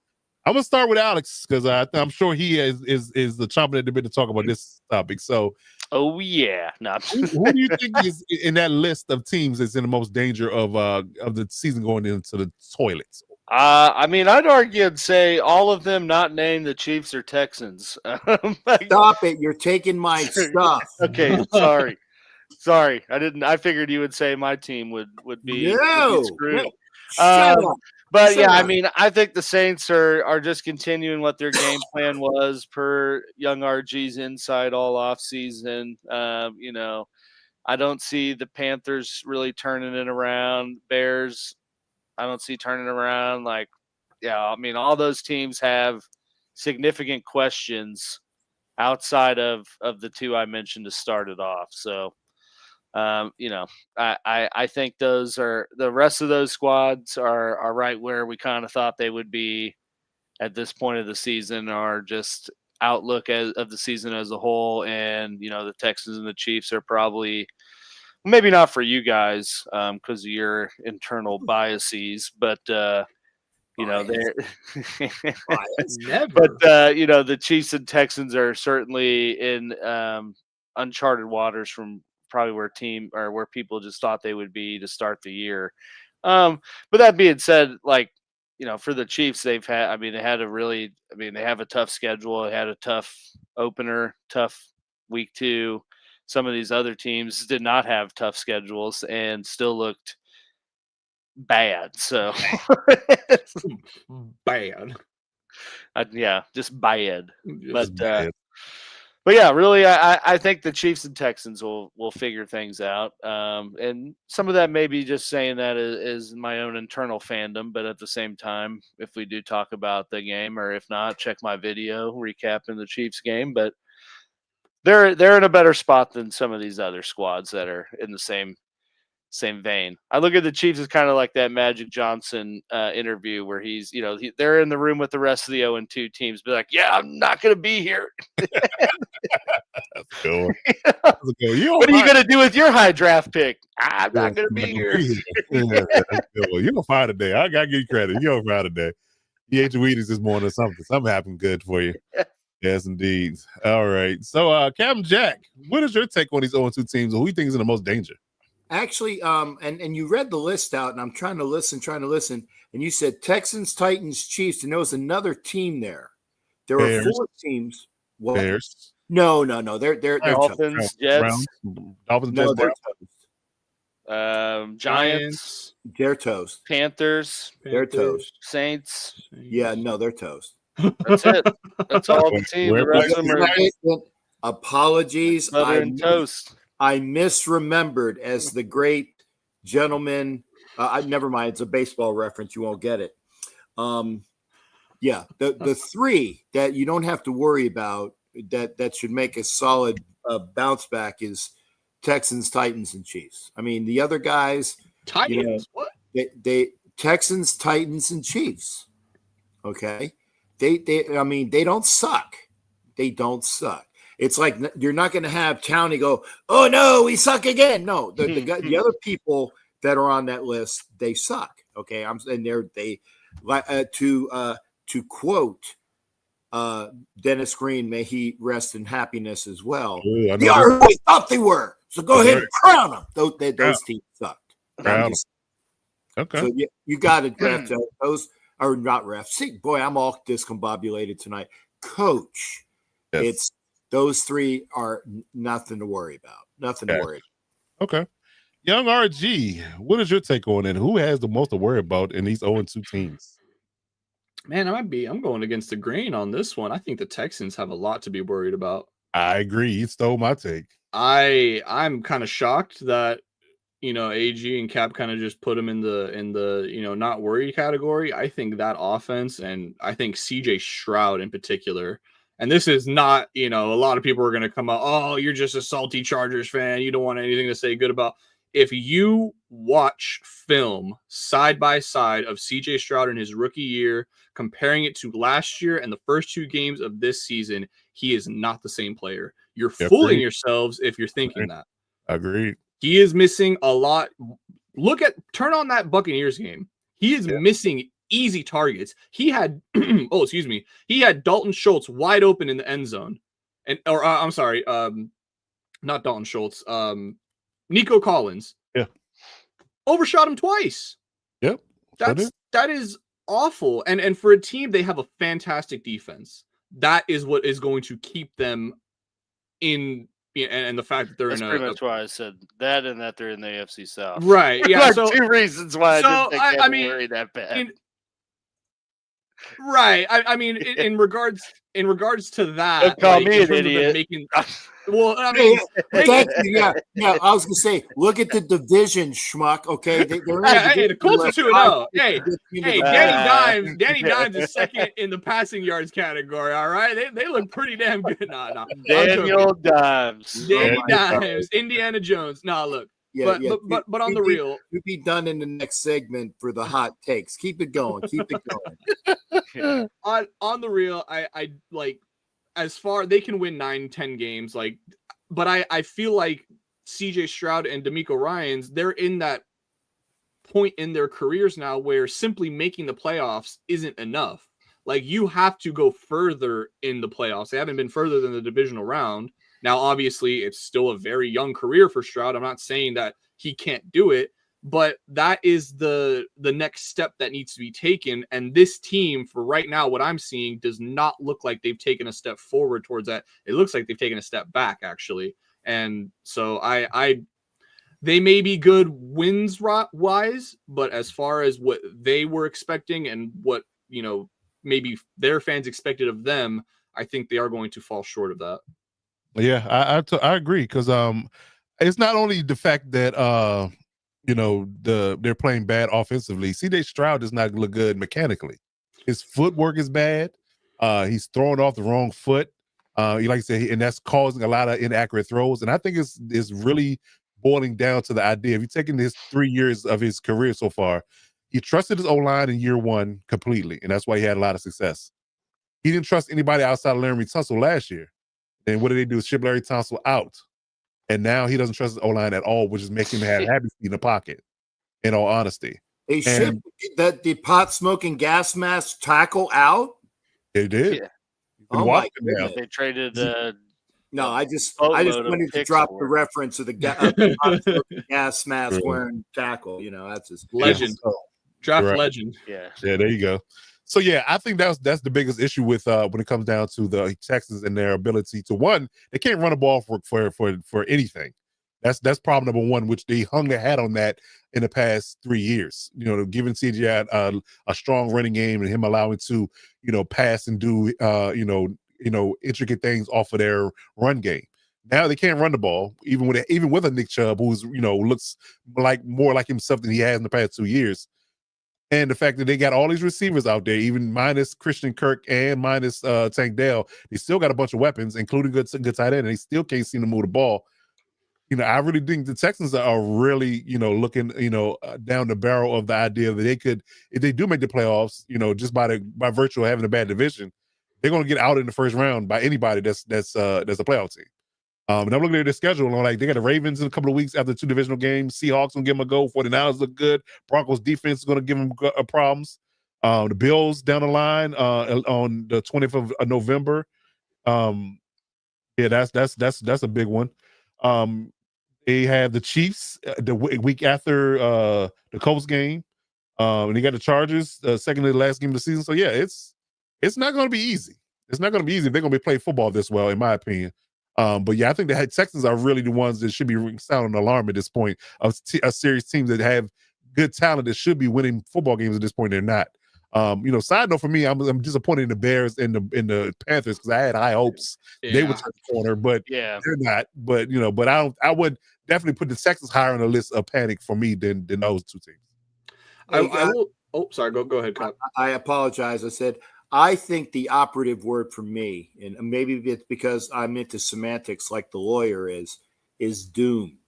I'm gonna start with Alex because I'm sure he is the chomping at the bit to talk about this topic. So, oh yeah, who do you think is in that list of teams that's in the most danger of the season going into the toilets? I mean, I'd argue and say all of them not named the Chiefs or Texans. Stop it! You're taking my stuff. Okay, sorry. I figured you would say my team would be screwed. No. Shut up. But yeah, I mean, I think the Saints are just continuing what their game plan was per young RG's inside all off season. I don't see the Panthers really turning it around. Bears, I don't see turning around. I mean, all those teams have significant questions outside of the two I mentioned to start it off. So, I think those are the rest of those squads are right where we kind of thought they would be at this point of the season, or just outlook of the season as a whole. And, the Texans and the Chiefs are probably maybe not for you guys because of your internal biases, but they're Never. But the Chiefs and Texans are certainly in uncharted waters from probably where people just thought they would be to start the year. But that being said, for the Chiefs, they have a tough schedule. They had a tough opener, tough week 2. Some of these other teams did not have tough schedules and still looked bad. So bad. Just bad. Bad. But yeah, really, I think the Chiefs and Texans will figure things out. And some of that may be just saying that is my own internal fandom. But at the same time, if we do talk about the game, or if not, check my video recapping the Chiefs game. But they're in a better spot than some of these other squads that are in the same vein. I look at the Chiefs as kind of like that Magic Johnson interview where he's, they're in the room with the rest of the 0-2 teams, be like, yeah, I'm not going to be here. That's cool. What are you going to do with your high draft pick? I'm not going to be here. You're on fire today. I got to give you credit. You're on fire today. You ate your Wheaties this morning or something. Something happened good for you. Yes, indeed. All right. So, Captain Jack, what is your take on these 0-2 teams? Who do you think is in the most danger? Actually, and you read the list out, and I'm trying to listen, and you said Texans, Titans, Chiefs, and there was another team there. There Bears. were 4 teams. What? Bears. No. They're Dolphins, Jets. Dolphins, No, Jets. they're toast. Giants. They're toast. Panthers. They're toast. Saints. Yeah, no, they're toast. That's it. That's all the team. The rest of them are Apologies. butter and toast. I misremembered as the great gentleman. Never mind. It's a baseball reference. You won't get it. The 3 that you don't have to worry about that should make a solid bounce back is Texans, Titans, and Chiefs. I mean, the other guys, Titans. What? They Texans, Titans, and Chiefs. Okay, they don't suck. They don't suck. It's like you're not going to have County go, oh no, we suck again. No, the other people that are on that list, they suck. Okay, to quote Dennis Green, may he rest in happiness as well. Ooh, they are who we thought they were. So go ahead and crown them. Those teams sucked. Okay. So you got to draft those, or not refs. See, boy, I'm all discombobulated tonight. Coach, it's those 3 are nothing to worry about. Nothing to worry about. Okay. Young RG, what is your take on it? Who has the most to worry about in these 0-2 teams? Man, I'm going against the grain on this one. I think the Texans have a lot to be worried about. I agree. You stole my take. I'm kind of shocked that AG and Cap kind of just put him in the not worried category. I think that offense, and I think CJ Stroud in particular. And this is not, a lot of people are going to come out, oh, you're just a salty Chargers fan. You don't want anything to say good about. If you watch film side by side of CJ Stroud in his rookie year, comparing it to last year and the first 2 games of this season, he is not the same player. You're fooling yourselves if you're thinking that. Agreed. He is missing a lot. Turn on that Buccaneers game. He is missing easy targets. He had, he had Dalton Schultz wide open in the end zone. I'm sorry, not Dalton Schultz, Nico Collins. Yeah. Overshot him twice. Yep. That is awful. And for a team, they have a fantastic defense. That is what is going to keep them in, and the fact that they're That's in pretty much why I said that, and that they're in the AFC South. Right. Yeah. Like So 2 reasons why I didn't think they were worried that bad. Right. I mean, in regards to that, Don't call me an idiot. Well, I mean, yeah. I was gonna say, look at the division, schmuck. Okay, they're the Colts are 2-0. Hey, Danny Dimes is second in the passing yards category. All right, they look pretty damn good. No, Daniel Dimes, Danny Dimes, Indiana Jones. No, look. Yeah, but on the real, you'll be done in the next segment for the hot takes. Keep it going. On the real, I like, as far they can win 9-10 games, like, but I feel like CJ Stroud and DeMeco Ryans, they're in that point in their careers now where simply making the playoffs isn't enough. Like, you have to go further in the playoffs. They haven't been further than the divisional round. Now, obviously, it's still a very young career for Stroud. I'm not saying that he can't do it, but that is the next step that needs to be taken. And this team, for right now, what I'm seeing does not look like they've taken a step forward towards that. It looks like they've taken a step back, actually. And so they may be good wins wise, but as far as what they were expecting and what, maybe their fans expected of them, I think they are going to fall short of that. Yeah, I agree, because it's not only the fact that they're playing bad offensively. CJ Stroud does not look good mechanically. His footwork is bad. He's throwing off the wrong foot. Like I said, and that's causing a lot of inaccurate throws. And I think it's really boiling down to the idea. If you're taking his 3 years of his career so far, he trusted his O-line in year 1 completely, and that's why he had a lot of success. He didn't trust anybody outside of Larry Tunsil last year. And what did they do? Ship Larry Tunsil out. And now he doesn't trust his O-line at all, which is making him have Happy Feet in the pocket, in all honesty. They shipped the pot smoking gas mask tackle out? They did. Yeah. Oh my goodness. They traded no, I just wanted to drop the reference of the gas mask wearing tackle. That's his legend. Draft legend. Yeah. Yeah, there you go. So yeah, I think that's the biggest issue with when it comes down to the Texans and their ability to, one, they can't run a ball for anything. That's problem number one, which they hung their hat on that in the past 3 years. Giving CJ a strong running game and him allowing to pass and do intricate things off of their run game. Now they can't run the ball, even with a Nick Chubb who's looks like more like himself than he has in the past 2 years. And the fact that they got all these receivers out there, even minus Christian Kirk and minus Tank Dell, they still got a bunch of weapons, including good tight end, and they still can't seem to move the ball. I really think the Texans are really, looking, down the barrel of the idea that they could, if they do make the playoffs, just by virtue of having a bad division, they're going to get out in the first round by anybody that's a playoff team. And I'm looking at their schedule, and like, they got the Ravens in a couple of weeks after 2 divisional games. Seahawks gonna give them a go. 49ers look good. Broncos defense is gonna give them problems. The Bills down the line on the 20th of November. Yeah, that's a big one. They have the Chiefs the week after the Colts game, and they got the Chargers second to the last game of the season. So yeah, it's not gonna be easy. It's not gonna be easy if they're gonna be playing football this well, in my opinion. But yeah, I think the Texans are really the ones that should be sounding an alarm at this point. A serious team that have good talent that should be winning football games at this point. They're not. Side note for me, I'm disappointed in the Bears and the Panthers, because I had high hopes they would turn the corner, but they're not. But but I would definitely put the Texans higher on the list of panic for me than those 2 teams. I will. Oh, sorry. Go ahead, Kyle. I apologize. I said, I think the operative word for me, and maybe it's because I'm into semantics like the lawyer is doomed.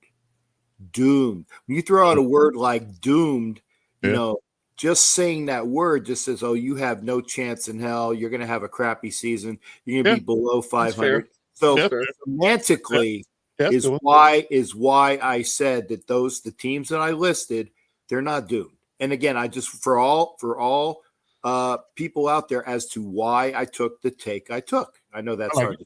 doomed. When you throw out a word like doomed, you know, just saying that word just says, oh, you have no chance in hell. You're going to have a crappy season. You're going to be below 500. So semantically is why I said that the teams that I listed, they're not doomed. And again, I just for all people out there as to why I took the take I took. I know that's hard.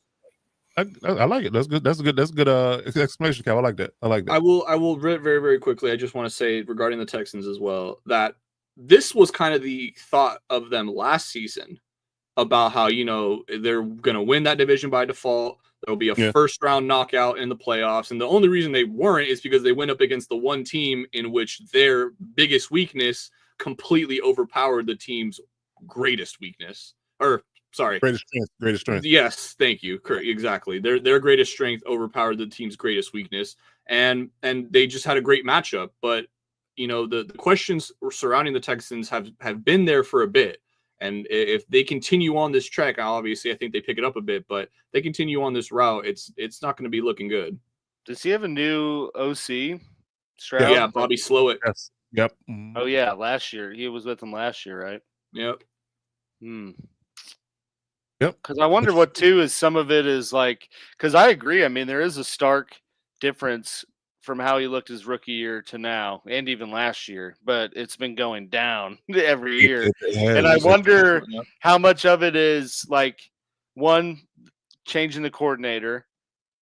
I like it. That's good. That's a good explanation, Cal. I like that. I will very, very quickly. I just want to say regarding the Texans as well that this was kind of the thought of them last season about how, you know, they're going to win that division by default. There'll be a first round knockout in the playoffs. And the only reason they weren't is because they went up against the one team in which their biggest weakness completely overpowered the team's greatest weakness. Greatest strength. Yes, thank you. Correct. Exactly. Their greatest strength overpowered the team's greatest weakness. And they just had a great matchup. But, you know, the questions surrounding the Texans have been there for a bit. And if they continue on this track, obviously I think they pick it up a bit, but they continue on this route, it's not going to be looking good. Does he have a new OC? Stroud? Yeah, Bobby Slowett. Yes. Yep. Oh yeah, last year. He was with them last year, right? Yep. Yep. Because I wonder what too is some of it is like, because I agree. I mean, there is a stark difference from how he looked his rookie year to now, and even last year, but it's been going down every year. And I wonder how much of it is like, one, changing the coordinator,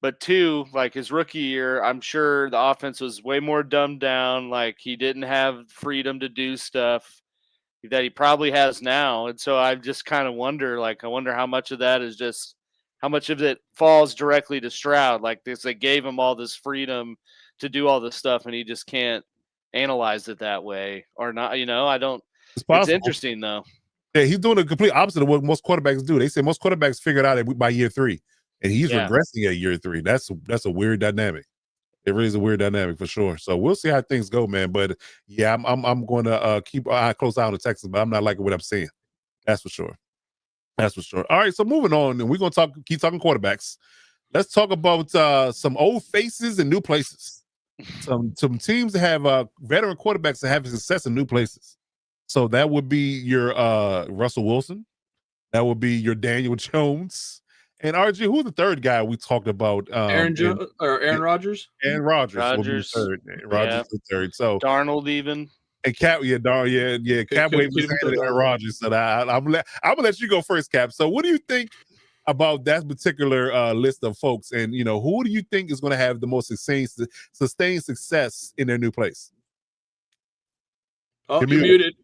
but two, like his rookie year, I'm sure the offense was way more dumbed down. Like he didn't have freedom to do stuff that he probably has now. And so I just kind of wonder, like, I wonder how much of that is just, how much of it falls directly to Stroud. Like this, they gave him all this freedom to do all this stuff and he just can't analyze it that way or not. You know, I don't, it's interesting though. Yeah, he's doing the complete opposite of what most quarterbacks do. They say most quarterbacks figure it out by year 3, and he's regressing at year 3. That's a weird dynamic. It really is a weird dynamic for sure. So we'll see how things go, man. But yeah, I'm going to keep a close eye on the Texans, but I'm not liking what I'm seeing. That's for sure. That's for sure. All right, so moving on, and we're going to keep talking quarterbacks. Let's talk about some old faces and new places. Some teams that have veteran quarterbacks that have success in new places. So that would be your Russell Wilson. That would be your Daniel Jones. And RG, who's the third guy we talked about? Aaron Rodgers? Aaron Rodgers. Rodgers the third. So Darnold even. And Cap, Cap waved his hand at Aaron Rodgers. So I'm gonna let you go first, Cap. So what do you think about that particular list of folks? And you know, who do you think is going to have the most sustained success in their new place? Oh, you're muted.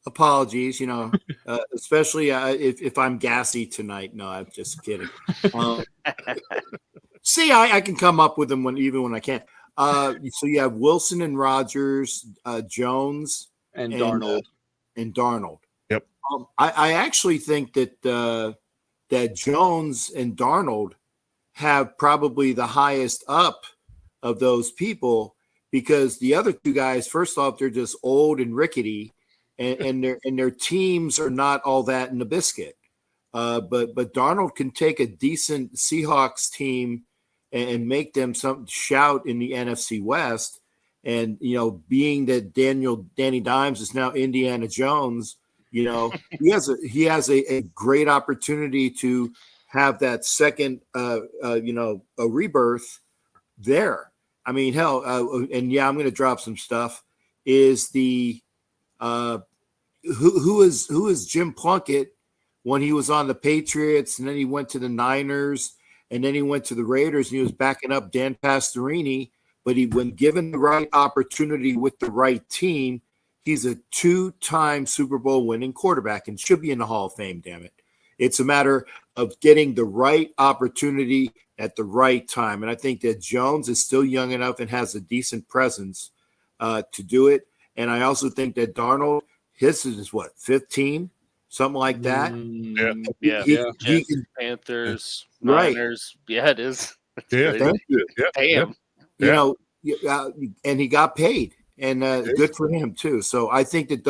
Apologies, you know, especially if I'm gassy tonight. No, I'm just kidding. See, I can come up with them even when I can't. So you have Wilson and Rodgers, Jones and Darnold. Yep. I actually think that that Jones and Darnold have probably the highest up of those people, because the other two guys, first off, they're just old and rickety. And their teams are not all that in the biscuit. But Darnold can take a decent Seahawks team and make them some shout in the NFC West. And, you know, being that Danny Dimes is now Indiana Jones, you know, he has a great opportunity to have that second, you know, a rebirth there. I mean, hell, and yeah, I'm going to drop some stuff. Is the who is Jim Plunkett when he was on the Patriots, and then he went to the Niners, and then he went to the Raiders, and he was backing up Dan Pastorini. But when given the right opportunity with the right team, he's a 2-time Super Bowl winning quarterback and should be in the Hall of Fame. Damn it! It's a matter of getting the right opportunity at the right time, and I think that Jones is still young enough and has a decent presence to do it. And I also think that Darnold, his is what, 15, something like that. Panthers, right. Niners. Yeah, it is. Yeah, thank you. Yeah, damn. You know, and he got paid, and good for him too. So I think that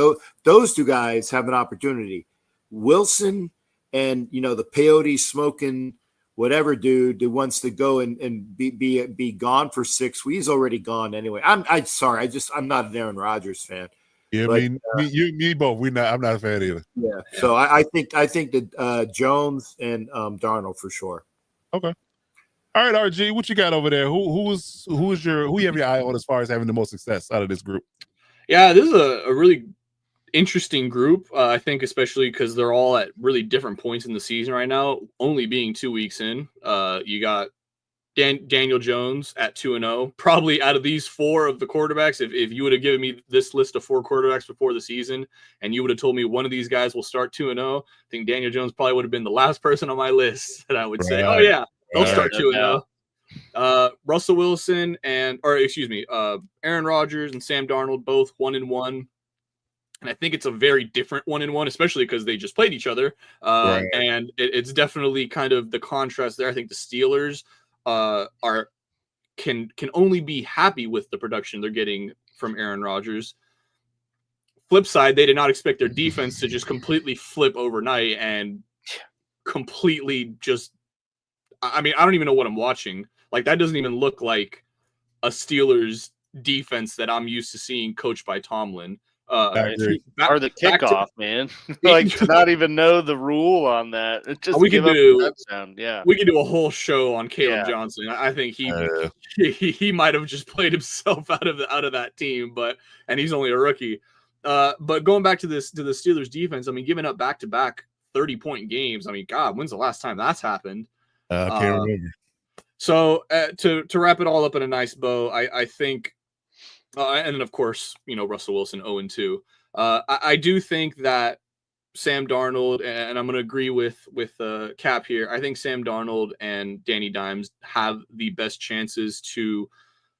those two guys have an opportunity. Wilson and, you know, the peyote smoking whatever dude that wants to go and be gone for 6 weeks. He's already gone anyway. I'm sorry. I'm not an Aaron Rodgers fan. Yeah, but, me both. I'm not a fan either. Yeah. So I think that Jones and Darnold for sure. Okay. All right, RG, what you got over there? Who you have your eye on as far as having the most success out of this group? Yeah, this is a really interesting group. I think especially because they're all at really different points in the season right now, only being 2 weeks in. You got Daniel Jones at 2-0. Probably out of these 4 of the quarterbacks, if you would have given me this list of 4 quarterbacks before the season and you would have told me one of these guys will start 2-0, I think Daniel Jones probably would have been the last person on my list that I would say, oh yeah, they'll start 2-0. Russell Wilson Aaron Rodgers and Sam Darnold both 1-1. And I think it's a very different 1-1, especially because they just played each other. And it's definitely kind of the contrast there. I think the Steelers can only be happy with the production they're getting from Aaron Rodgers. Flip side, they did not expect their defense to just completely flip overnight and completely just. I mean, I don't even know what I'm watching. Like, that doesn't even look like a Steelers defense that I'm used to seeing coached by Tomlin. Or the kickoff, man. Like, to not even know the rule on that. It just we can do touchdown. Yeah, we could do a whole show on Caleb Johnson. I think he might have just played himself out of that team, and he's only a rookie. But going back to the Steelers defense, I mean, giving up back-to-back 30-point games. I mean, God, when's the last time that's happened? I can't remember. So to wrap it all up in a nice bow, I think. And then, of course, Russell Wilson 0-2. I do think that Sam Darnold, and I'm going to agree with Cap here, I think Sam Darnold and Danny Dimes have the best chances to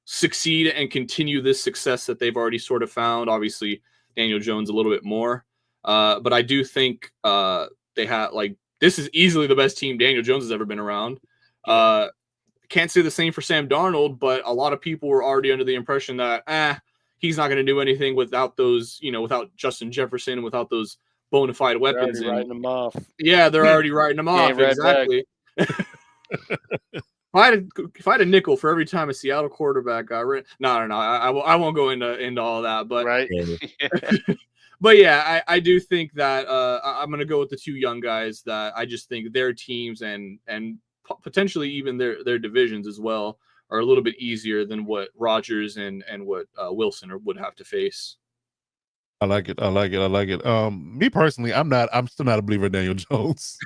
succeed and continue this success that they've already sort of found. Obviously, Daniel Jones a little bit more. But I do think they have, this is easily the best team Daniel Jones has ever been around. Can't say the same for Sam Darnold, but a lot of people were already under the impression that he's not going to do anything without those, without Justin Jefferson and without those bona fide weapons. They're writing them off. Yeah, they're already writing them off. Exactly. If I had a nickel for every time a Seattle quarterback got written, no, I won't go into all that, but right. But yeah, I do think that I'm going to go with the 2 young guys that I just think their teams and potentially even their divisions as well are a little bit easier than what Rodgers and what Wilson would have to face. I like it. Me personally, I'm still not a believer in Daniel Jones.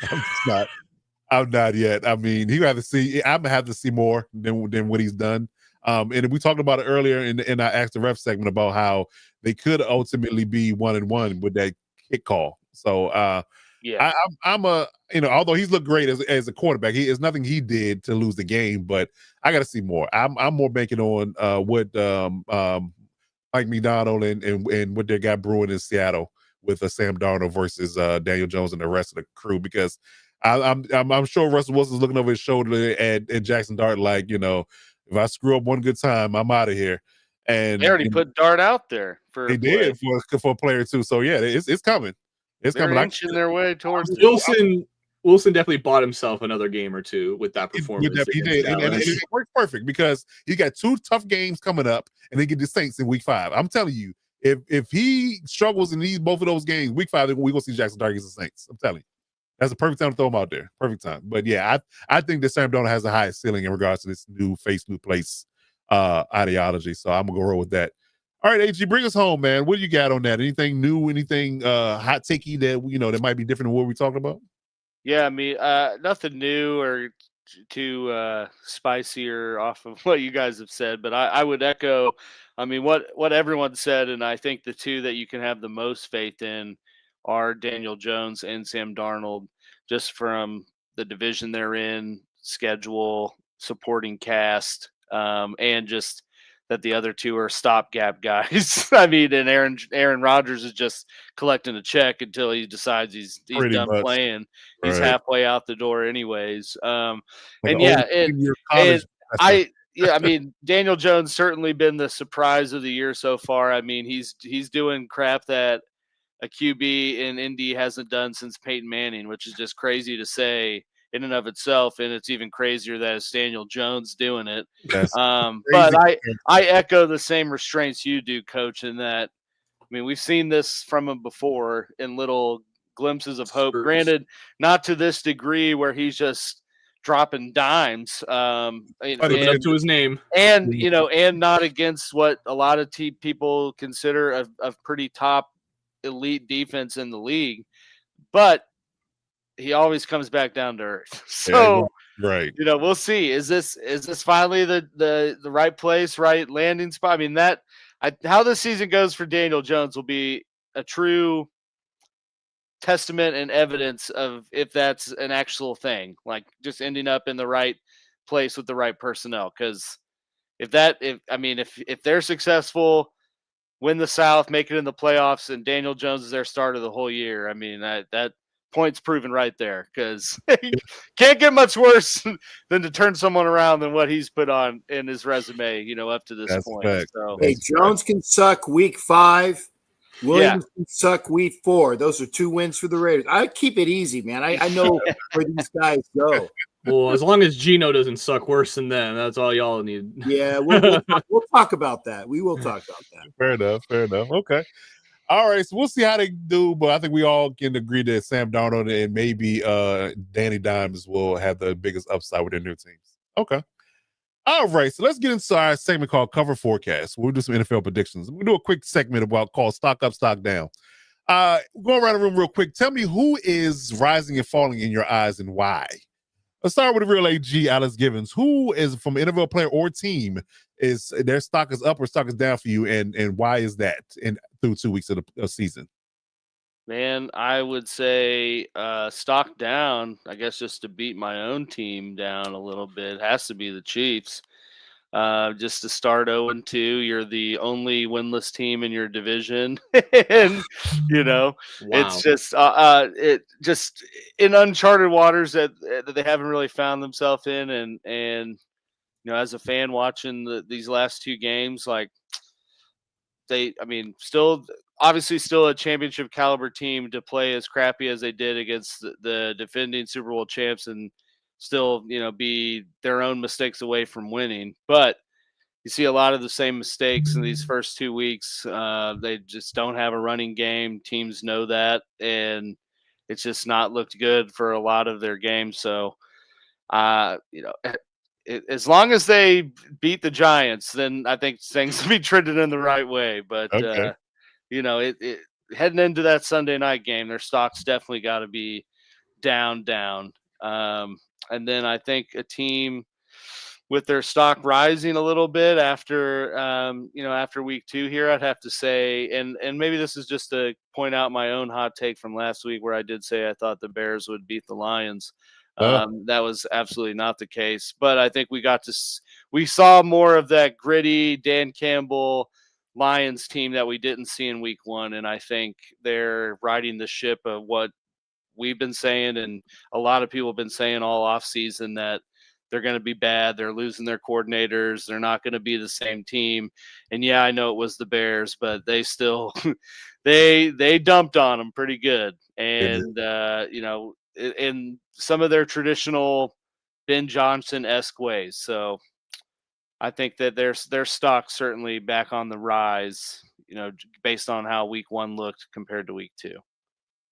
I'm not yet. I mean, I'm gonna have to see more than what he's done. And we talked about it earlier in our Ask the Ref segment about how they could ultimately be 1-1 with that kick call. So yeah, I'm although he's looked great as a quarterback, it's nothing he did to lose the game, but I got to see more. I'm more banking on what Mike McDonald and what they got brewing in Seattle with Sam Darnold versus Daniel Jones and the rest of the crew, because I'm sure Russell Wilson's looking over his shoulder at Jackson Dart like, if I screw up one good time, I'm out of here. And they already put Dart out there for a player too. So yeah, it's coming. They're inching their way towards Wilson definitely bought himself another game or 2 with that performance. He did, and it worked perfect because he got 2 tough games coming up, and they get the Saints in week 5. I'm telling you, if he struggles in both of those games, week 5, we're gonna see Jackson Dart against the Saints. I'm telling you, that's a perfect time to throw him out there. Perfect time. But yeah, I think that Sam Darnold has the highest ceiling in regards to this new face, new place ideology. So I'm gonna go roll with that. All right, AG, bring us home, man. What do you got on that? Anything new? Anything hot takey that that might be different than what we talking about? Yeah, I mean, nothing new or too spicy or off of what you guys have said, but I would echo. I mean, what everyone said, and I think the 2 that you can have the most faith in are Daniel Jones and Sam Darnold, just from the division they're in, schedule, supporting cast, and just that the other 2 are stopgap guys. I mean, and Aaron Rodgers is just collecting a check until he decides he's done playing. He's halfway out the door anyways. I mean, Daniel Jones certainly been the surprise of the year so far. I mean, he's doing crap that a QB in Indy hasn't done since Peyton Manning, which is just crazy to say. in and of itself, and it's even crazier that it's Daniel Jones doing it. That's But I echo the same restraints you do, Coach, in that, I mean, we've seen this from him before in little glimpses of hope. Spurs. Granted, not to this degree where he's just dropping dimes. Living up to his name. And, and not against what a lot of people consider a pretty top elite defense in the league. But he always comes back down to earth. So, right. We'll see. Is this finally the right place, right landing spot? I mean, how this season goes for Daniel Jones will be a true testament and evidence of if that's an actual thing, like just ending up in the right place with the right personnel. Because if they're successful, win the South, make it in the playoffs, and Daniel Jones is their starter the whole year, I mean, that point's proven right there, because can't get much worse than to turn someone around than what he's put on in his resume, up to this point. So, hey, Jones can suck week 5. Williams can suck week 4. Those are 2 wins for the Raiders. I keep it easy, man. I know where these guys go. Well, as long as Geno doesn't suck worse than them, that's all y'all need. Yeah, we'll talk about that. We will talk about that. Fair enough. Okay. All right, so we'll see how they do, but I think we all can agree that Sam Darnold and maybe Danny Dimes will have the biggest upside with their new teams. Okay. All right, so let's get into our segment called Cover Forecast. We'll do some NFL predictions. We'll do a quick segment called Stock Up, Stock Down. Going around the room real quick, tell me who is rising and falling in your eyes and why. Let's start with the real AG, Alex Givens. Who is from an NFL player or team is their stock is up or stock is down for you, and why is that through 2 weeks of the season? Man, I would say stock down, I guess, just to beat my own team down a little bit. It has to be the Chiefs. Just to start 0-2, you're the only winless team in your division. And, Wow. It's just in uncharted waters that they haven't really found themselves in. And as a fan watching these last 2 games, like still a championship caliber team to play as crappy as they did against the defending Super Bowl champs and still, be their own mistakes away from winning. But you see a lot of the same mistakes in these first 2 weeks. They just don't have a running game. Teams know that, and it's just not looked good for a lot of their games. So, as long as they beat the Giants, then I think things will be trending in the right way. But, okay. Heading into that Sunday night game, their stock's definitely got to be down. And then I think a team with their stock rising a little bit after week 2 here, I'd have to say, and maybe this is just to point out my own hot take from last week where I did say I thought the Bears would beat the Lions. That was absolutely not the case, but I think we saw more of that gritty Dan Campbell Lions team that we didn't see in week 1. And I think they're riding the ship of what we've been saying, and a lot of people have been saying all offseason, that they're going to be bad. They're losing their coordinators. They're not going to be the same team. And yeah, I know it was the Bears, but they still, they dumped on them pretty good. And, in some of their traditional Ben Johnson-esque ways. So I think that their stock certainly back on the rise, based on how week 1 looked compared to week 2.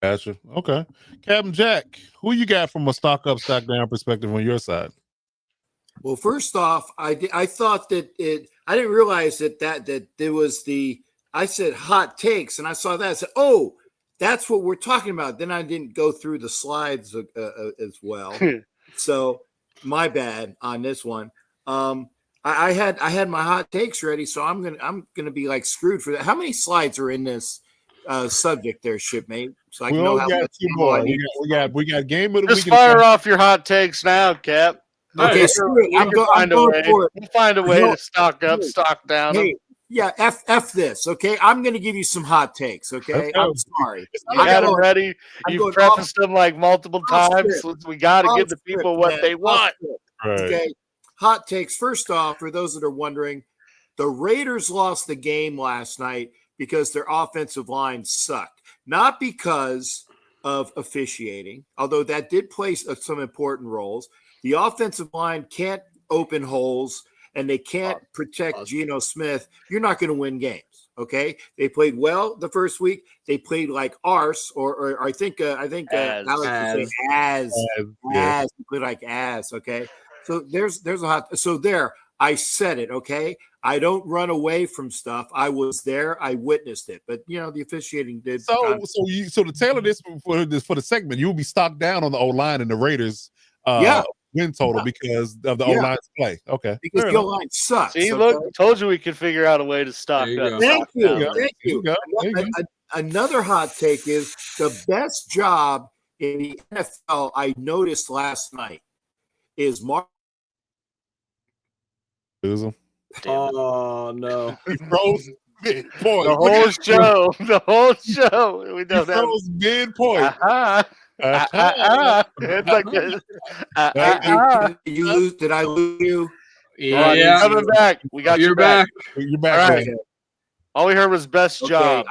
Gotcha. Okay. Captain Jack, who you got from a stock up, stock down perspective on your side? Well, first off, I thought that I didn't realize that there was I said hot takes, and I saw that. I said, oh, that's what we're talking about. Then I didn't go through the slides as well. So my bad on this one. I had my hot takes ready, so I'm gonna be like screwed for that. How many slides are in this subject there, shipmate? So I can know how much more. We got game of the Just week. fire off your hot takes now, Cap. Okay, screw it. I'm going for it. We'll find a way to stock up, stock down. Hey, yeah, F this, okay? I'm going to give you some hot takes, okay? I'm sorry. You had them ready. You've prefaced them like multiple times. We got to give the people what they want. Right. Okay, hot takes. First off, for those that are wondering, the Raiders lost the game last night because their offensive line sucked. Not because of officiating, although that did play some important roles. The offensive line can't open holes and they can't protect Geno Smith. You're not going to win games. Okay, they played well the first week. They played like arse, or I think Alex was saying as they played like ass. Okay, so there's a hot. So there, I said it. Okay, I don't run away from stuff. I was there. I witnessed it. But the officiating did. So to tailor this for the segment, you'll be stocked down on the O-line and the Raiders. Win total because of the O-line's play. Okay. Because the O-line sucks. See, look, told you we could figure out a way to stock up. Thank you. Another hot take is the best job in the NFL I noticed last night is Mark. Oh, no. He froze mid-point. The whole show. We don't have. Froze mid-point. It's like you lose? Did I lose you? Yeah, coming back. We got you back. You're back. All right. All we heard was best job.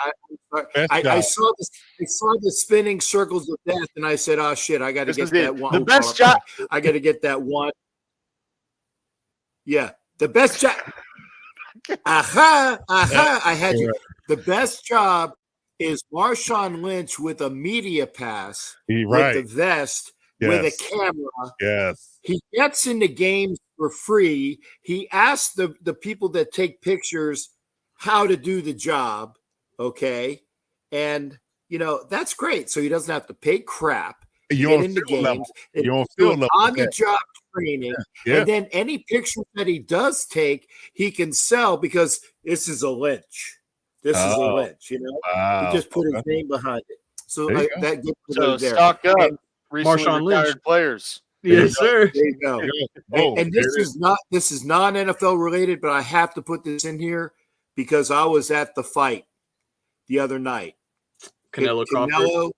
I saw the spinning circles of death, and I said, "Oh shit! I got to get that one. The best job. I got to get that one." Yeah, the best job. I had you. The best job is Marshawn Lynch with a media pass, with the vest, with a camera. Yes. He gets into games for free. He asks the people that take pictures how to do the job, okay? And, that's great. So he doesn't have to pay crap to get into games. On-the-job training. Yeah. And then any pictures that he does take, he can sell because this is a Lynch. This is a Lynch, He just put his name behind it. So that gets there. Stock up. Recently retired players. Yes, sir. There you go. And this is non-NFL related, but I have to put this in here because I was at the fight the other night. Canelo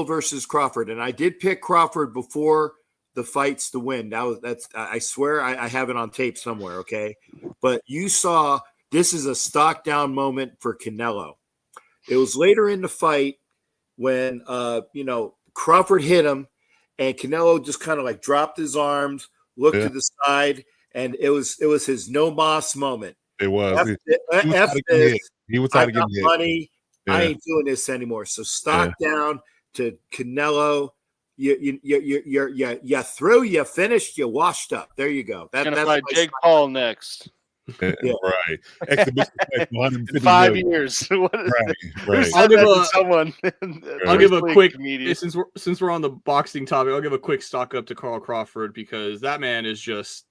versus Crawford, and I did pick Crawford before the fights to win. I swear I have it on tape somewhere. Okay, but you saw. This is a stock down moment for Canelo. It was later in the fight when Crawford hit him and Canelo just kind of like dropped his arms, looked to the side, and it was his no moss moment. It was. He was trying to get money. Yeah. I ain't doing this anymore. So stock down to Canelo. You through, you finished, you washed up. There you go. That's gonna fight Jake Paul next. Right. Exhibition in 5 years. Right. I'll give a quick since we're on the boxing topic, I'll give a quick stock up to Carl Crawford because that man is just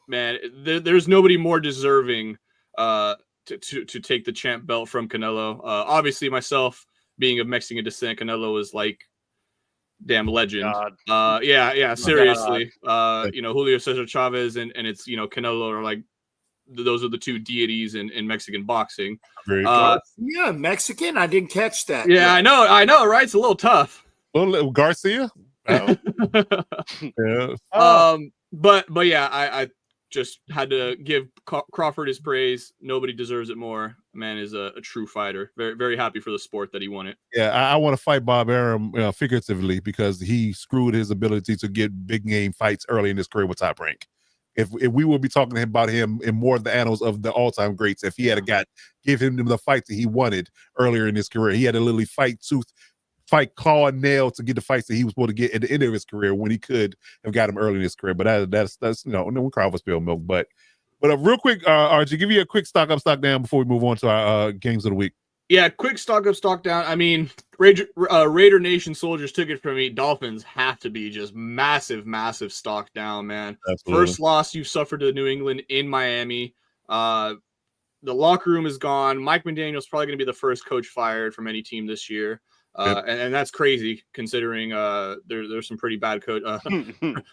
there's nobody more deserving to take the champ belt from Canelo. Obviously myself being of Mexican descent, Canelo is like damn legend. Seriously. Julio Cesar Chavez and it's Canelo are like those are the two deities in Mexican boxing. Mexican. I didn't catch that. Yeah, I know, right? It's a little tough. Well, Garcia. But yeah, I just had to give Crawford his praise. Nobody deserves it more. Man is a true fighter. Very, very happy for the sport that he won it. Yeah, I want to fight Bob Arum figuratively because he screwed his ability to get big game fights early in his career with Top Rank. If we will be talking about him in more of the annals of the all-time greats, if he had give him the fights that he wanted earlier in his career, he had to literally fight claw and nail to get the fights that he was supposed to get at the end of his career when he could have got him early in his career. But that's when crowd was spilled milk. But real quick, RG, give you a quick stock up, stock down before we move on to our games of the week. Yeah, quick stock up, stock down. I mean, Raider Nation soldiers took it from me. Dolphins have to be just massive, massive stock down, man. Absolutely. First loss you've suffered to New England in Miami. The locker room is gone. Mike McDaniel's probably going to be the first coach fired from any team this year. And that's crazy considering there's some pretty bad coach.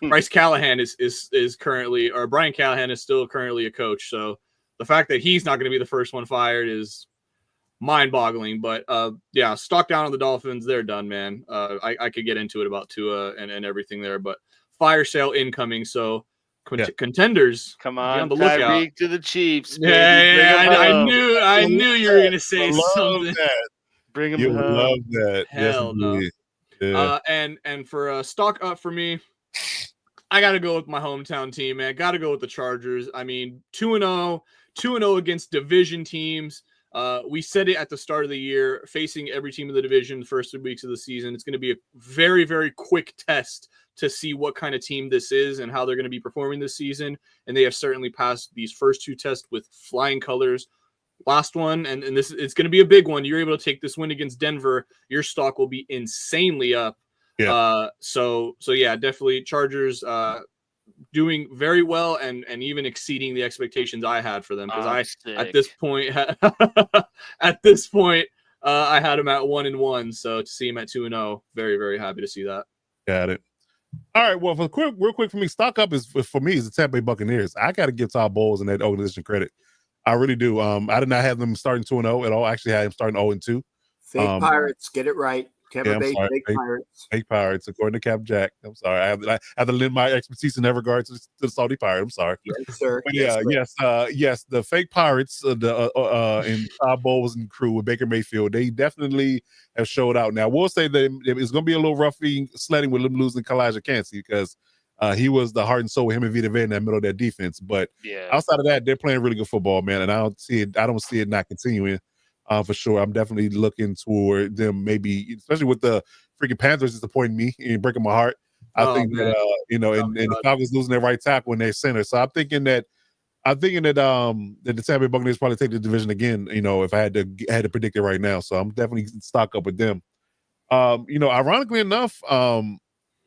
Bryce Callahan is currently, or Brian Callahan is still currently a coach. So the fact that he's not going to be the first one fired is mind-boggling. But stock down on the Dolphins. They're done, man. I could get into it about Tua and everything there, but fire sale incoming. So contenders, come on the lookout. Tyreek to the Chiefs. I knew you were going to say something. That. Bring him you home. love that. Hell no. Yeah. And for a stock up for me, I got to go with my hometown team, man. Got to go with the Chargers. I mean, 2-0 against division teams. We said it at the start of the year, facing every team in the division the first 3 weeks of the season. It's going to be a very, very quick test to see what kind of team this is and how they're going to be performing this season. And they have certainly passed these first 2 tests with flying colors. Last one, and this it's going to be a big one. You're able to take this win against Denver. Your stock will be insanely up. Yeah. So yeah, definitely Chargers doing very well and even exceeding the expectations I had for them, because at this point I had them at 1-1. So to see them at 2-0, very, very happy to see that. Got it. All right. Well, real quick for me, stock up is for me is the Tampa Bay Buccaneers. I got to give Todd Bowles and that organization credit. I really do. I did not have them starting 2-0 at all. I actually had them starting 0-2. Fake Pirates, get it right. Tampa Bay, fake Pirates. Fake Pirates, according to Cap Jack. I'm sorry. I have to lend my expertise in that regard to the Saudi Pirate. I'm sorry. Yes, sir. But yes, the fake Pirates, and Todd Bowles and crew with Baker Mayfield, they definitely have showed out. Now, we'll say that it's going to be a little roughy sledding with them losing Kalijah Cansey, because he was the heart and soul with him and Vita Vea in that middle of that defense. But outside of that, they're playing really good football, man. And I don't see it not continuing. For sure. I'm definitely looking toward them, maybe, especially with the freaking Panthers disappointing me and breaking my heart. I think that and the Falcons losing their right tackle in their center. So I'm thinking that the Tampa Bay Buccaneers probably take the division again, if I had to predict it right now. So I'm definitely stock up with them. Ironically enough,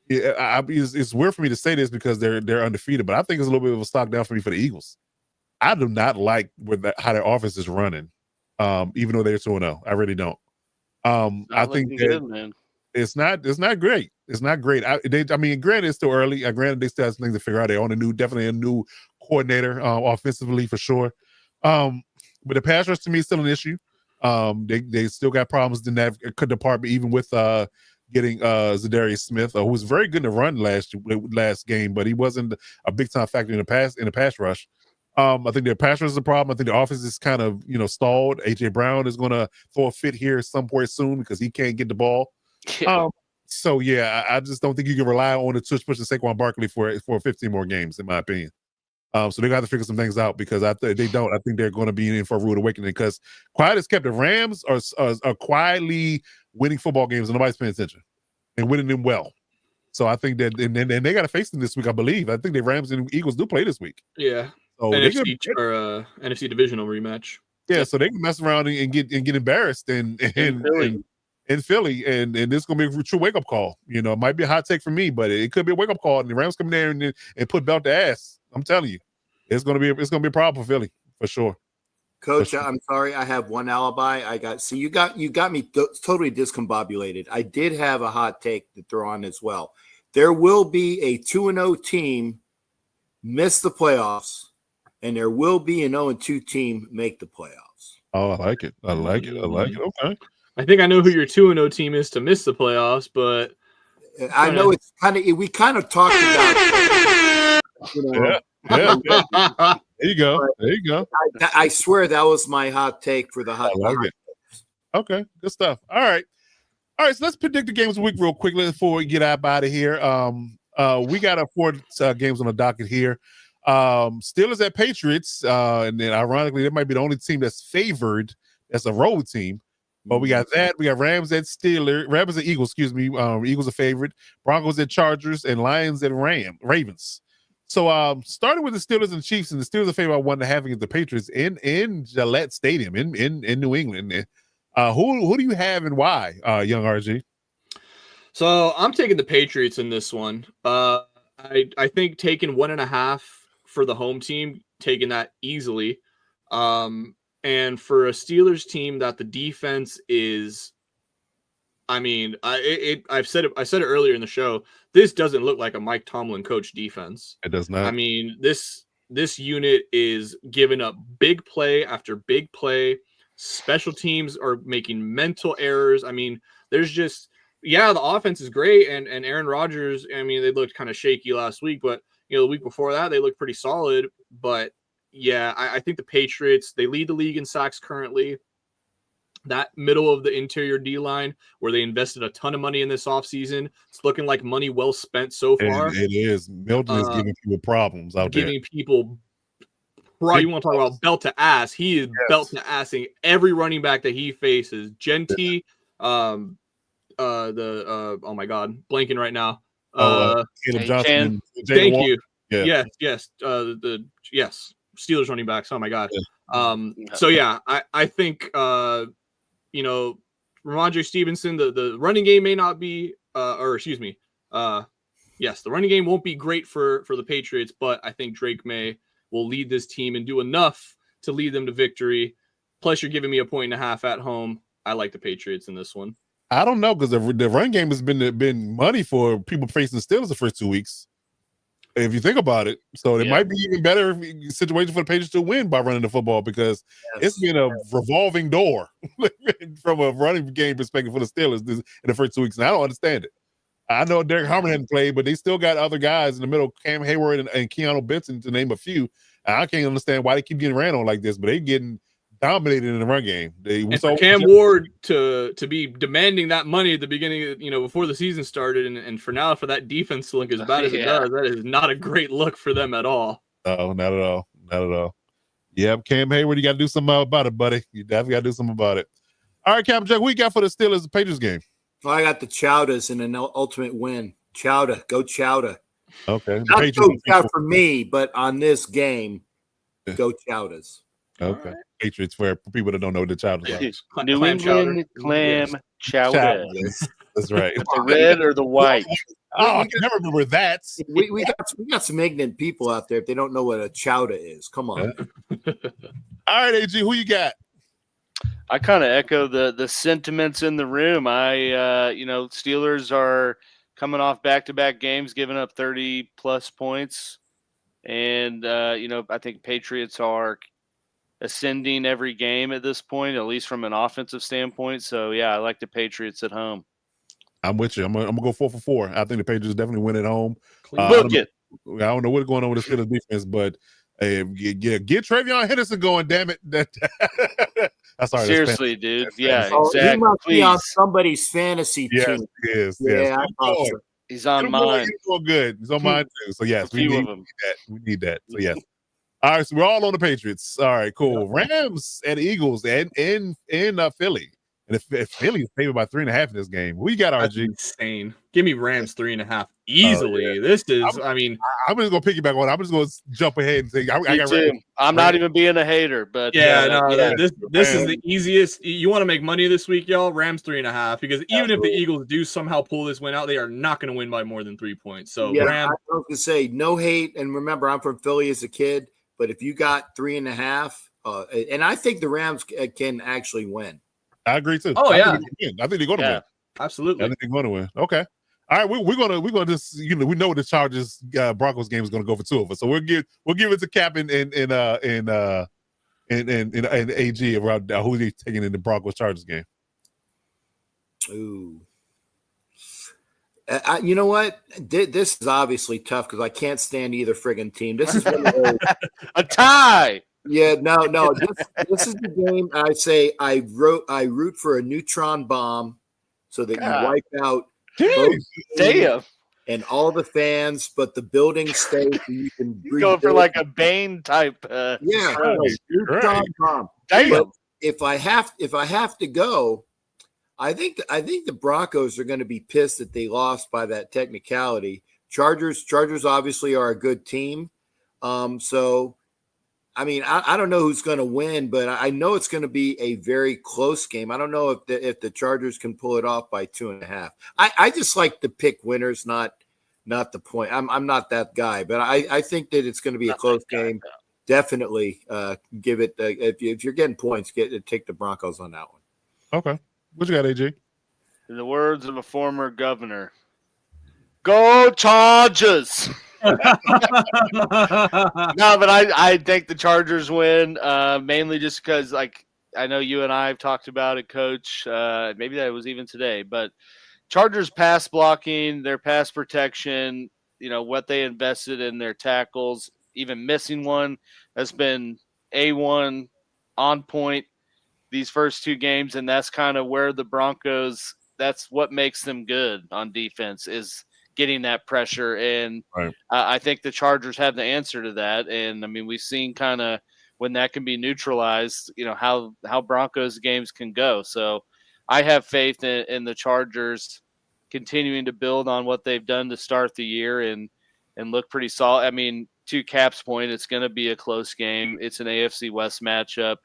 it's weird for me to say this because they're undefeated, but I think it's a little bit of a stock down for me for the Eagles. I do not like how their offense is running. Even though they're 2-0, I really don't. I think that it's not great. It's not great. Granted, it's still early. Granted, they still have some things to figure out. They're on definitely a new coordinator offensively for sure. But the pass rush to me is still an issue. They still got problems in that department, even with getting Zadarius Smith, who was very good in the run last game, but he wasn't a big time factor in the pass rush. I think their pass rush is a problem. I think the offense is kind of, stalled. A.J. Brown is going to throw a fit here some point soon because he can't get the ball. So, I just don't think you can rely on the tush push of Saquon Barkley for 15 more games, in my opinion. So they're going to have to figure some things out, because they don't. I think they're going to be in for a rude awakening, because quiet as kept, the Rams are quietly winning football games and nobody's paying attention and winning them well. So I think that, and they got to face them this week, I believe. I think the Rams and Eagles do play this week. Yeah. So NFC divisional rematch. Yeah, so they can mess around and get embarrassed in Philly, and this is gonna be a true wake up call. It might be a hot take for me, but it could be a wake up call. And the Rams come there and put belt to ass. I'm telling you, it's gonna be a problem for Philly for sure. Coach, I'm sorry, I have one alibi. You got me totally discombobulated. I did have a hot take to throw on as well. There will be a 2-0 team miss the playoffs, and there will be an 0-2 team make the playoffs. Oh, I like it. Okay. I think I know who your 2-0 team is to miss the playoffs, but I know it's we kind of talked about. Yeah. There you go. I swear that was my hot take for the hot. I like it. Okay, good stuff. All right. So let's predict the games of the week real quickly before we get out of here. We got 4 games on the docket here. Steelers at Patriots, and then ironically, that might be the only team that's favored. That's a road team. But we got that. We got Rams at Eagles. Eagles are favored. Broncos at Chargers, and Lions at Ravens. So, starting with the Steelers and Chiefs, and the Steelers are favored by 1.5 against the Patriots in Gillette Stadium in New England. Who do you have and why, young RG? So I'm taking the Patriots in this one. I think taking 1.5 for the home team, taking that easily. And for a Steelers team that the defense is, I've said it. I said it earlier in the show. This doesn't look like a Mike Tomlin coach defense. It does not. This unit is giving up big play after big play. Special teams are making mental errors. There's just, the offense is great, and Aaron Rodgers, they looked kind of shaky last week, but the week before that they looked pretty solid. But I think the Patriots, they lead the league in sacks currently. that middle of the interior D line where they invested a ton of money in this offseason. It's looking like money well spent so far. It is. Milton is giving people problems out there. Giving people, right? You want to talk about belt to ass? He is belt to assing every running back that he faces. Genty, oh my God, blanking right now. Caleb Johnson. Thank you. Yeah. Yes. Steelers running backs. Oh my God. Yeah. So yeah, I think Ramondre Stevenson, the running game may not be, the running game won't be great for the Patriots, but I think Drake May will lead this team and do enough to lead them to victory. Plus, you're giving me 1.5 at home. I like the Patriots in this one. I don't know, because the run game has been money for people facing the Steelers the first 2 weeks, if you think about it. So it might be even better situation for the Patriots to win by running the football, because it's been a revolving door from a running game perspective for the Steelers in the first 2 weeks, and I don't understand it. I know Derek Harmon hadn't played, but they still got other guys in the middle, Cam Hayward and Keanu Benson, to name a few. I can't understand why they keep getting ran on like this, but they getting dominated in the run game. For Cam Ward to be demanding that money at the beginning, before the season started, and for now for that defense to look as bad as it does, that is not a great look for them at all. No, not at all. Not at all. Yep, Cam Hayward, you got to do something about it, buddy. You definitely got to do something about it. All right, Captain Jack, what you got for the Steelers Patriots game? Well, I got the Chowdas in an ultimate win. Chowda, go Chowda. Okay. Not go Chowda for me, but on this game, go Chowdas. Okay. Right. Patriots, for people that don't know what the Chowdas are. New England clam chowder. That's right. The red or the white? I can never remember that. We got some ignorant people out there if they don't know what a chowder is. Come on. All right, AG, who you got? I kind of echo the sentiments in the room. Steelers are coming off back-to-back games, giving up 30-plus points. And, I think Patriots are ascending every game at this point, at least from an offensive standpoint. So, yeah, I like the Patriots at home. I'm with you. I'm gonna go 4 for 4. I think the Patriots definitely win at home. Book it. I don't know what's going on with the Steelers defense, but get Travion Henderson going, damn it. That's sorry. Seriously, dude. Yeah, exactly. He must be on somebody's fantasy team. Yes. He's on mine. He's doing good. He's on mine too. So yes, we need that. We need that. So yes. All right, so we're all on the Patriots. All right, cool. Rams and Eagles and Philly. And if Philly is favored by 3.5 in this game, we got RG. That's insane. Give me Rams 3.5 easily. This is, I'm just gonna piggyback on. I'm just gonna jump ahead and say I got Rams. I'm not even being a hater, but this is the easiest. You want to make money this week, y'all? Rams 3.5, because even if the Eagles do somehow pull this win out, they are not going to win by more than 3 points. So Rams. I was gonna say no hate, and remember I'm from Philly as a kid, but if you got 3.5, and I think the Rams can actually win. I agree too. Oh, I think they're going to win. Absolutely. I think they're going to win. Okay. All right, we're gonna just we know the Chargers Broncos game is going to go for 2 of us, so we'll give it to Cap and AG around who they taking in the Broncos Chargers game. Ooh. You know what? This is obviously tough because I can't stand either friggin' team. This is a tie. Yeah, no. This is the game. I say I root for a neutron bomb so that you wipe out damn and all the fans, but the building stays. So you can go for like a Bane type. Neutron bomb. Damn. But if I have to go, I think the Broncos are going to be pissed that they lost by that technicality. Chargers obviously are a good team. So, I mean, I don't know who's going to win, but I know it's going to be a very close game. I don't know if the Chargers can pull it off by 2.5. I just like to pick winners, not the point. I'm not that guy, but I think that it's going to be a close game. Definitely give it if you're getting points, take the Broncos on that one. Okay. What you got, AJ? In the words of a former governor, go Chargers. No, but I think the Chargers win, mainly just because, like, I know you and I have talked about it, Coach. Maybe that was even today, but Chargers pass blocking, their pass protection, what they invested in their tackles, even missing one has been A1 on point. these first 2 games, and that's kind of where the Broncos. That's what makes them good on defense is getting that pressure, and Right. I think the Chargers have the answer to that. And I mean, we've seen kind of when that can be neutralized, how Broncos games can go. So I have faith in the Chargers continuing to build on what they've done to start the year and look pretty solid. I mean, to Cap's point, it's going to be a close game. It's an AFC West matchup.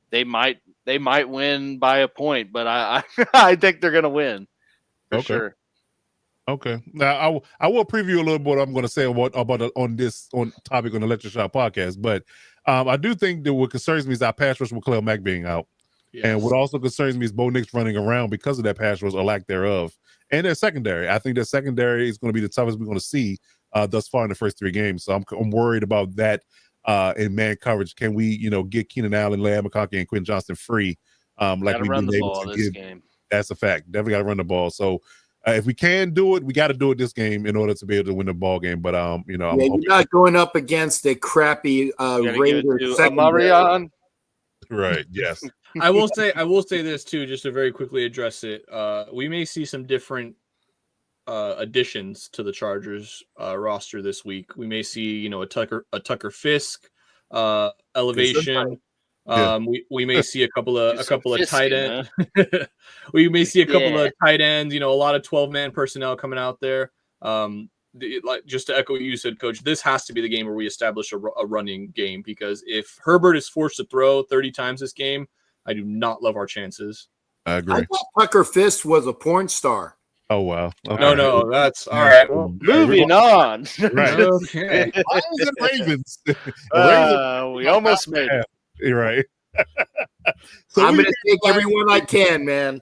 They might win by a point, but I I think they're going to win for sure. Okay. Now I will preview a little bit what I'm going to say about on topic on the Electric Shot podcast, but I do think that what concerns me is our pass rush with Khalil Mack being out. Yes. And what also concerns me is Bo Nix running around because of that pass rush or lack thereof. And their secondary. I think their secondary is going to be the toughest we're going to see thus far in the first 3 games. So I'm worried about that in man coverage. Can we, get Keenan Allen, Leah McConkey, and Quentin Johnston free like we've been able to get? Game. That's a fact. Definitely got to run the ball. So if we can do it, we got to do it this game in order to be able to win the ball game. But you're not going up against a crappy Raiders secondary. Right. Yes. I will say this too, just to very quickly address it. We may see some different additions to the Chargers roster this week. We may see, a Tucker Fisk elevation. We may see a couple of tight ends. We may see a couple of tight ends. A lot of 12-man personnel coming out there. Just to echo what you said, Coach, this has to be the game where we establish a running game, because if Herbert is forced to throw 30 times this game, I do not love our chances. I agree. I thought Tucker Fisk was a porn star. Oh, wow. Okay. No, that's all right. Well, moving on. Right. Okay. Lions and Ravens. We almost made it. You're right. So I'm going to take everyone I can, man.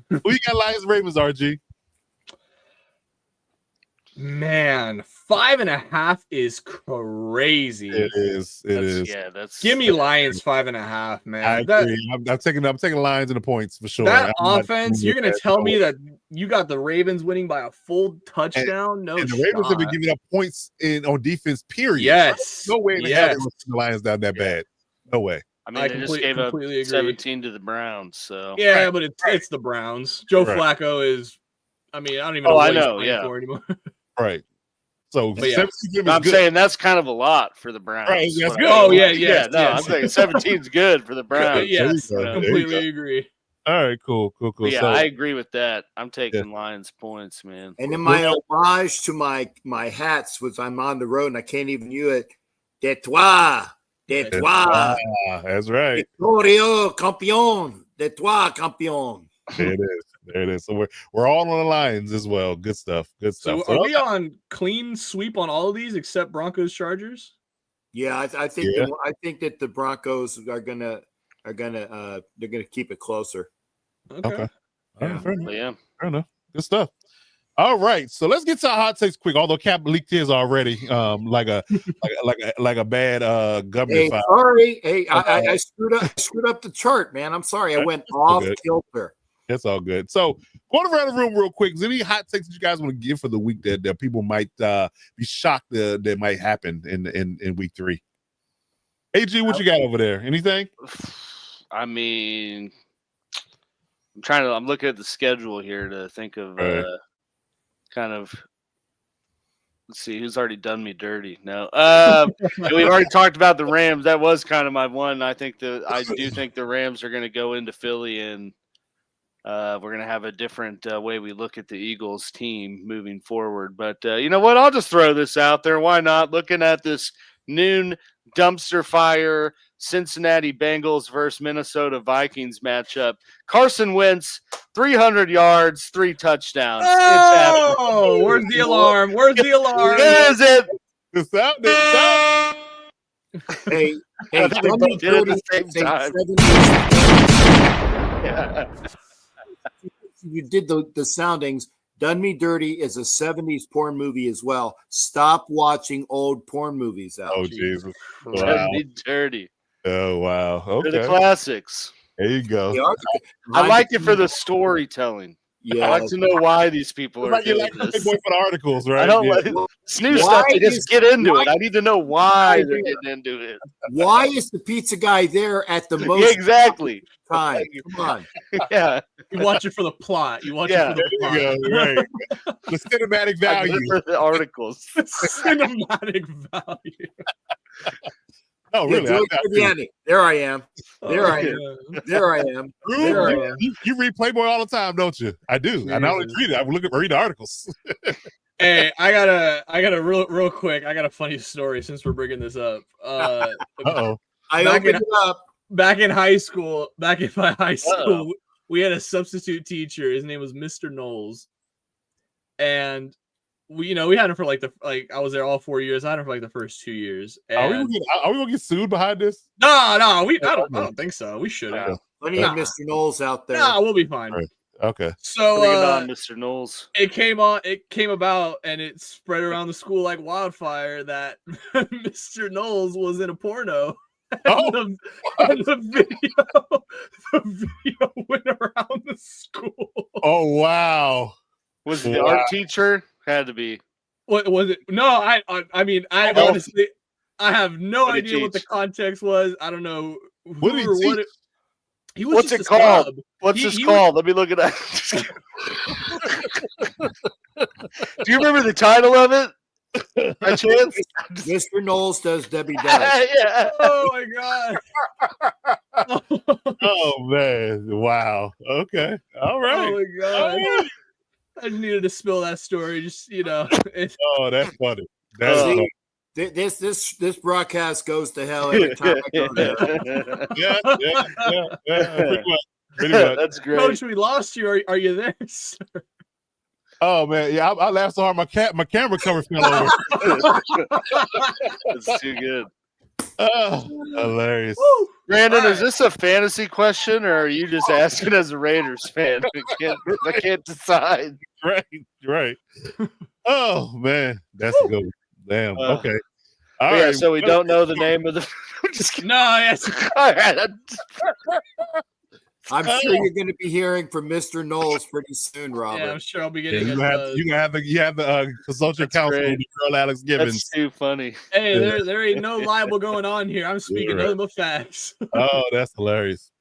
Who you got Lions Ravens, RG? Man, 5.5 is crazy. It is. Yeah, give me Lions 5.5, man. I agree. I'm taking the Lions and the points for sure. That offense, you're gonna tell me that you got the Ravens winning by a full touchdown? No, and the Ravens have been giving up points on defense. Period. Yes. No way in hell they were the Lions down that bad. No way. I mean, they just gave up 17 to the Browns. So yeah, but it's the Browns. Joe Flacco is. I mean, I don't even know what he's playing for anymore. Right. So I'm saying that's kind of a lot for the Browns. Right. That's good. Oh, yeah. I'm saying 17 is good for the Browns. Yes, I completely agree. All right, cool. Yeah, I agree with that. I'm taking Lions points, man. And in my homage to my hats, which I'm on the road and I can't even use it. De toi. That's right. Victorio campeón. De toi campeón. There it is. So we're all on the Lions as well. Good stuff. So are we on clean sweep on all of these except Broncos Chargers? Yeah, I think I think that the Broncos are gonna keep it closer. Okay. Fair enough. Good stuff. All right, so let's get to our hot takes quick. Although Cap leaked his already, like a bad government file. Sorry, I screwed up the chart, man. I'm sorry. I went off kilter. That's all good. So going around the room real quick, is there any hot takes that you guys want to give for the week that people might be shocked that might happen in week 3? AG, what you got over there? Anything? I mean, I'm looking at the schedule here to think of kind of. Let's see who's already done me dirty. No, we've already talked about the Rams. That was kind of my one. I do think the Rams are going to go into Philly and. We're going to have a different way we look at the Eagles team moving forward. But you know what? I'll just throw this out there. Why not? Looking at this noon dumpster fire Cincinnati Bengals versus Minnesota Vikings matchup. Carson Wentz, 300 yards, 3 touchdowns. Oh, where's the alarm? Where's the alarm? Where is it? It's out. Hey, I think we both did it at the same time. Yeah. You did the soundings. Done Me Dirty is a 70s porn movie as well. Stop watching old porn movies out. Oh, Jesus. Wow. Done Me Dirty. Oh, wow. Okay. They're the classics. There you go. I like it for the storytelling. Yeah, I like to know why these people are Like you doing like the this. Playboy for the articles, right? I don't Yeah. like this new Why stuff. They just is- get into why- it. I need to know why they're getting into it. why is the pizza guy there at the most Yeah, exactly. time? Come on. Yeah. You watch it for the plot. You watch Yeah. it for the plot. There you go, right. The cinematic I did value. it for the articles. Cinematic value. Oh, Yeah, really? do it for the ending. There I am. There I am. am. There I am. There I am. You read Playboy all the time, don't you? I do. I not only read it, I read the articles. Hey, I gotta real quick. I got a funny story since we're bringing this up. Uh-oh. I Back opened in- it up. Back in high school, we had a substitute teacher. His name was Mr. Knowles, and we had him for I was there all 4 years. I had him for the first 2 years. Are we And gonna get sued behind this? no, I don't think so. We shouldn't. Plenty of Mr. Knowles out there. No, we'll be fine. Right. Okay. So Bring it on, Mr. Knowles. it came about, and it spread around the school like wildfire that Mr. Knowles was in a porno. Oh. And the video went around the school. Oh wow. Was it the Wow. art teacher? Had to be. What was it? No, I mean, I Oh. honestly, I have no What did he idea what the teach? context was. I don't know What did he or teach? he was What's just it a called? scrub. What's He- this he called? Let me look at that. Do you remember the title of it? By chance? Mr. Knowles does Debbie does. Yeah. Oh my god! Oh man. Wow. Okay. All Oh right. my god! I just needed to spill that story. Just it's Oh, that's funny. That's Oh. funny. This broadcast goes to hell every time I go there. Yeah. Pretty much. Pretty much. That's great. Coach, we lost you. Are you there, sir? Oh man, yeah, I laughed so hard my camera cover fell over. That's too good. Oh, hilarious. Brandon, All is this a fantasy question or are you just asking as a Raiders fan? I can't decide. Right. Oh man, that's a good one. Damn. Okay. All Yeah, right. so we don't know the name of the. I'm just kidding. No, yes. All right. I'm sure you're going to be hearing from Mr. Knowles pretty soon, Robert. Yeah, I'm sure I'll be Yeah, getting. you have the consultant That's counsel great. with the girl Alex Gibbons. That's too funny. Hey, there ain't no libel going on here. I'm speaking right. nothing but facts. Oh, that's hilarious.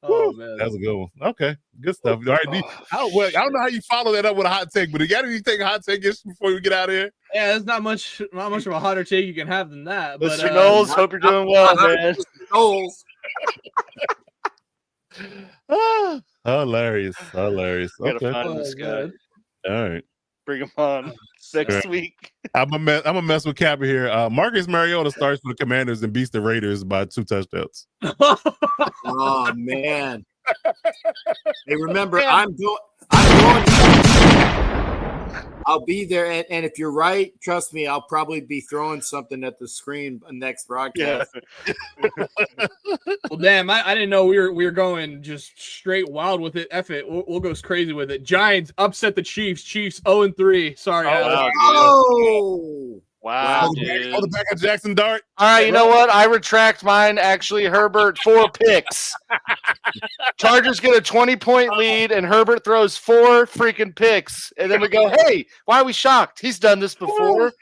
Oh man, That's a good one. Okay, good stuff. All right, I don't know how you follow that up with a hot take, but you got anything hot take before we get out of here? yeah, there's not much of a hotter take you can have than that. But Mr. Knowles, hope you're doing well, man. Knowles. Hilarious. Gotta Okay, find this guy. good. all right. Bring him on next Right. week. I'm gonna mess with Capper here. Marcus Mariota starts for the Commanders and beats the Raiders by 2 touchdowns. Oh man. Hey, remember, I'm going. I'll be there, and if you're right, trust me, I'll probably be throwing something at the screen next Yeah. broadcast. Well, damn, I didn't know we were going just straight wild with it. F it, we'll go crazy with it. Giants upset the Chiefs. Chiefs 0-3. Sorry, Alex. Oh, Wow, Oh, dude. the back of Jackson Dart. All right, you know what? I retract mine. Actually, Herbert 4 picks. Chargers get a 20-point lead, and Herbert throws 4 freaking picks. And then we go, hey, why are we shocked? He's done this before.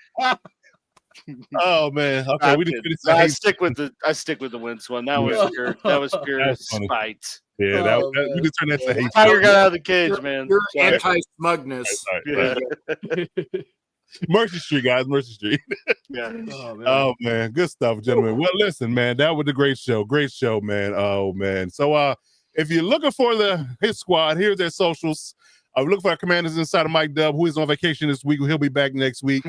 Oh man. Okay, we just finished. I stick with the Wentz one. That was pure. That was pure That's funny. spite. Yeah, Oh, we man. just turned that to hate. Tiger got out of the cage, man. Your Sorry. anti-smugness. Right. Mercy Street, guys. Mercy Street. Yeah. Oh, man. Oh man, good stuff, gentlemen. Well, listen, man, that was a great show, man. Oh man. So if you're looking for the Hit Squad, here's their socials. We're looking for our Commanders Insider Mike Dub, who is on vacation this week. He'll be back next week.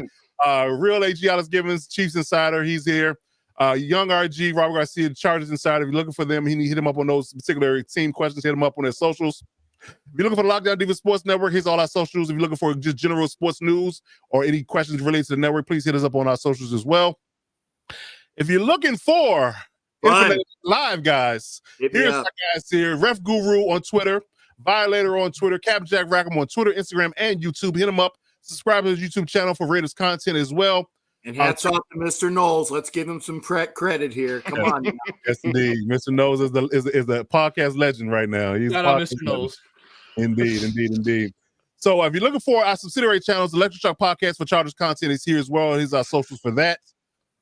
Real AG Alex Gibbons, Chiefs Insider, he's here. Young RG, Robert Garcia, Chargers Insider. If you're looking for them, hit him up on those particular team questions. Hit him up on their socials. If you're looking for the Lockdown Diva Sports Network, here's all our socials. If you're looking for just general sports news or any questions related to the network, please hit us up on our socials as well. If you're looking for information live, guys, Hit me here's up. our guys here. Ref Guru on Twitter, Violator on Twitter, Captain Jack Rackham on Twitter, Instagram, and YouTube. Hit him up. Subscribe to his YouTube channel for Raiders content as well. And hats off to Mr. Knowles. Let's give him some credit here. Come on. Yes, indeed. Mr. Knowles is the podcast legend right now. He's Shout out podcast Mr. Knowles. legend. Indeed. So if you're looking for our subsidiary channels, Electric Shock Podcast for Chargers content is here as well. Here's our socials for that.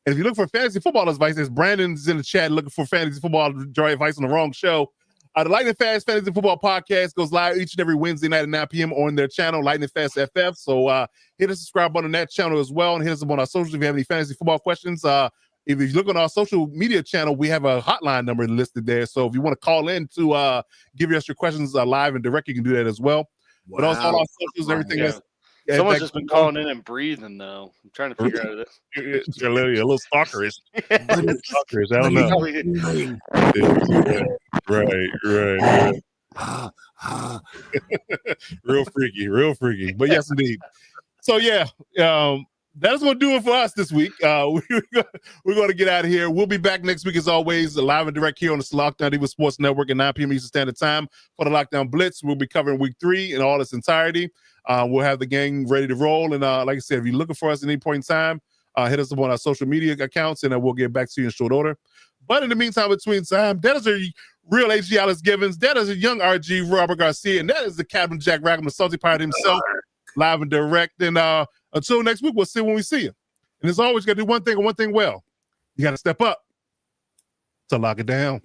And if you look for fantasy football advice, as Brandon's in the chat looking for fantasy football advice on the wrong show. The Lightning Fast Fantasy Football Podcast goes live each and every Wednesday night at 9 p.m. on their channel, Lightning Fast FF. So hit the subscribe button on that channel as well, and hit us up on our socials if you have any fantasy football questions. If you look on our social media channel, we have a hotline number listed there. So if you want to call in to give us your questions live and direct, you can do that as well. Wow. But also on our socials, everything else. Someone's just been calling in and breathing, though. I'm trying to figure out this. You're a little stalkerish. Stalkerish. I don't know. Right. Real freaky. But yes, indeed. So yeah, that's going to do it for us this week. We're going to get out of here. We'll be back next week as always, live and direct here on the Lockdown Diva Sports Network at 9 p.m. Eastern Standard Time for the Lockdown Blitz. We'll be covering week 3 in all its entirety. We'll have the gang ready to roll. And like I said, if you're looking for us at any point in time, hit us up on our social media accounts, and we'll get back to you in short order. But in the meantime, between time, that is a real H.G. Alice Givens. That is a young R.G. Robert Garcia. And that is the Captain Jack Rackham, the Salty Pirate himself, live and direct. And until next week, we'll see when we see you. And as always, you got to do one thing and one thing well. You got to step up to lock it down.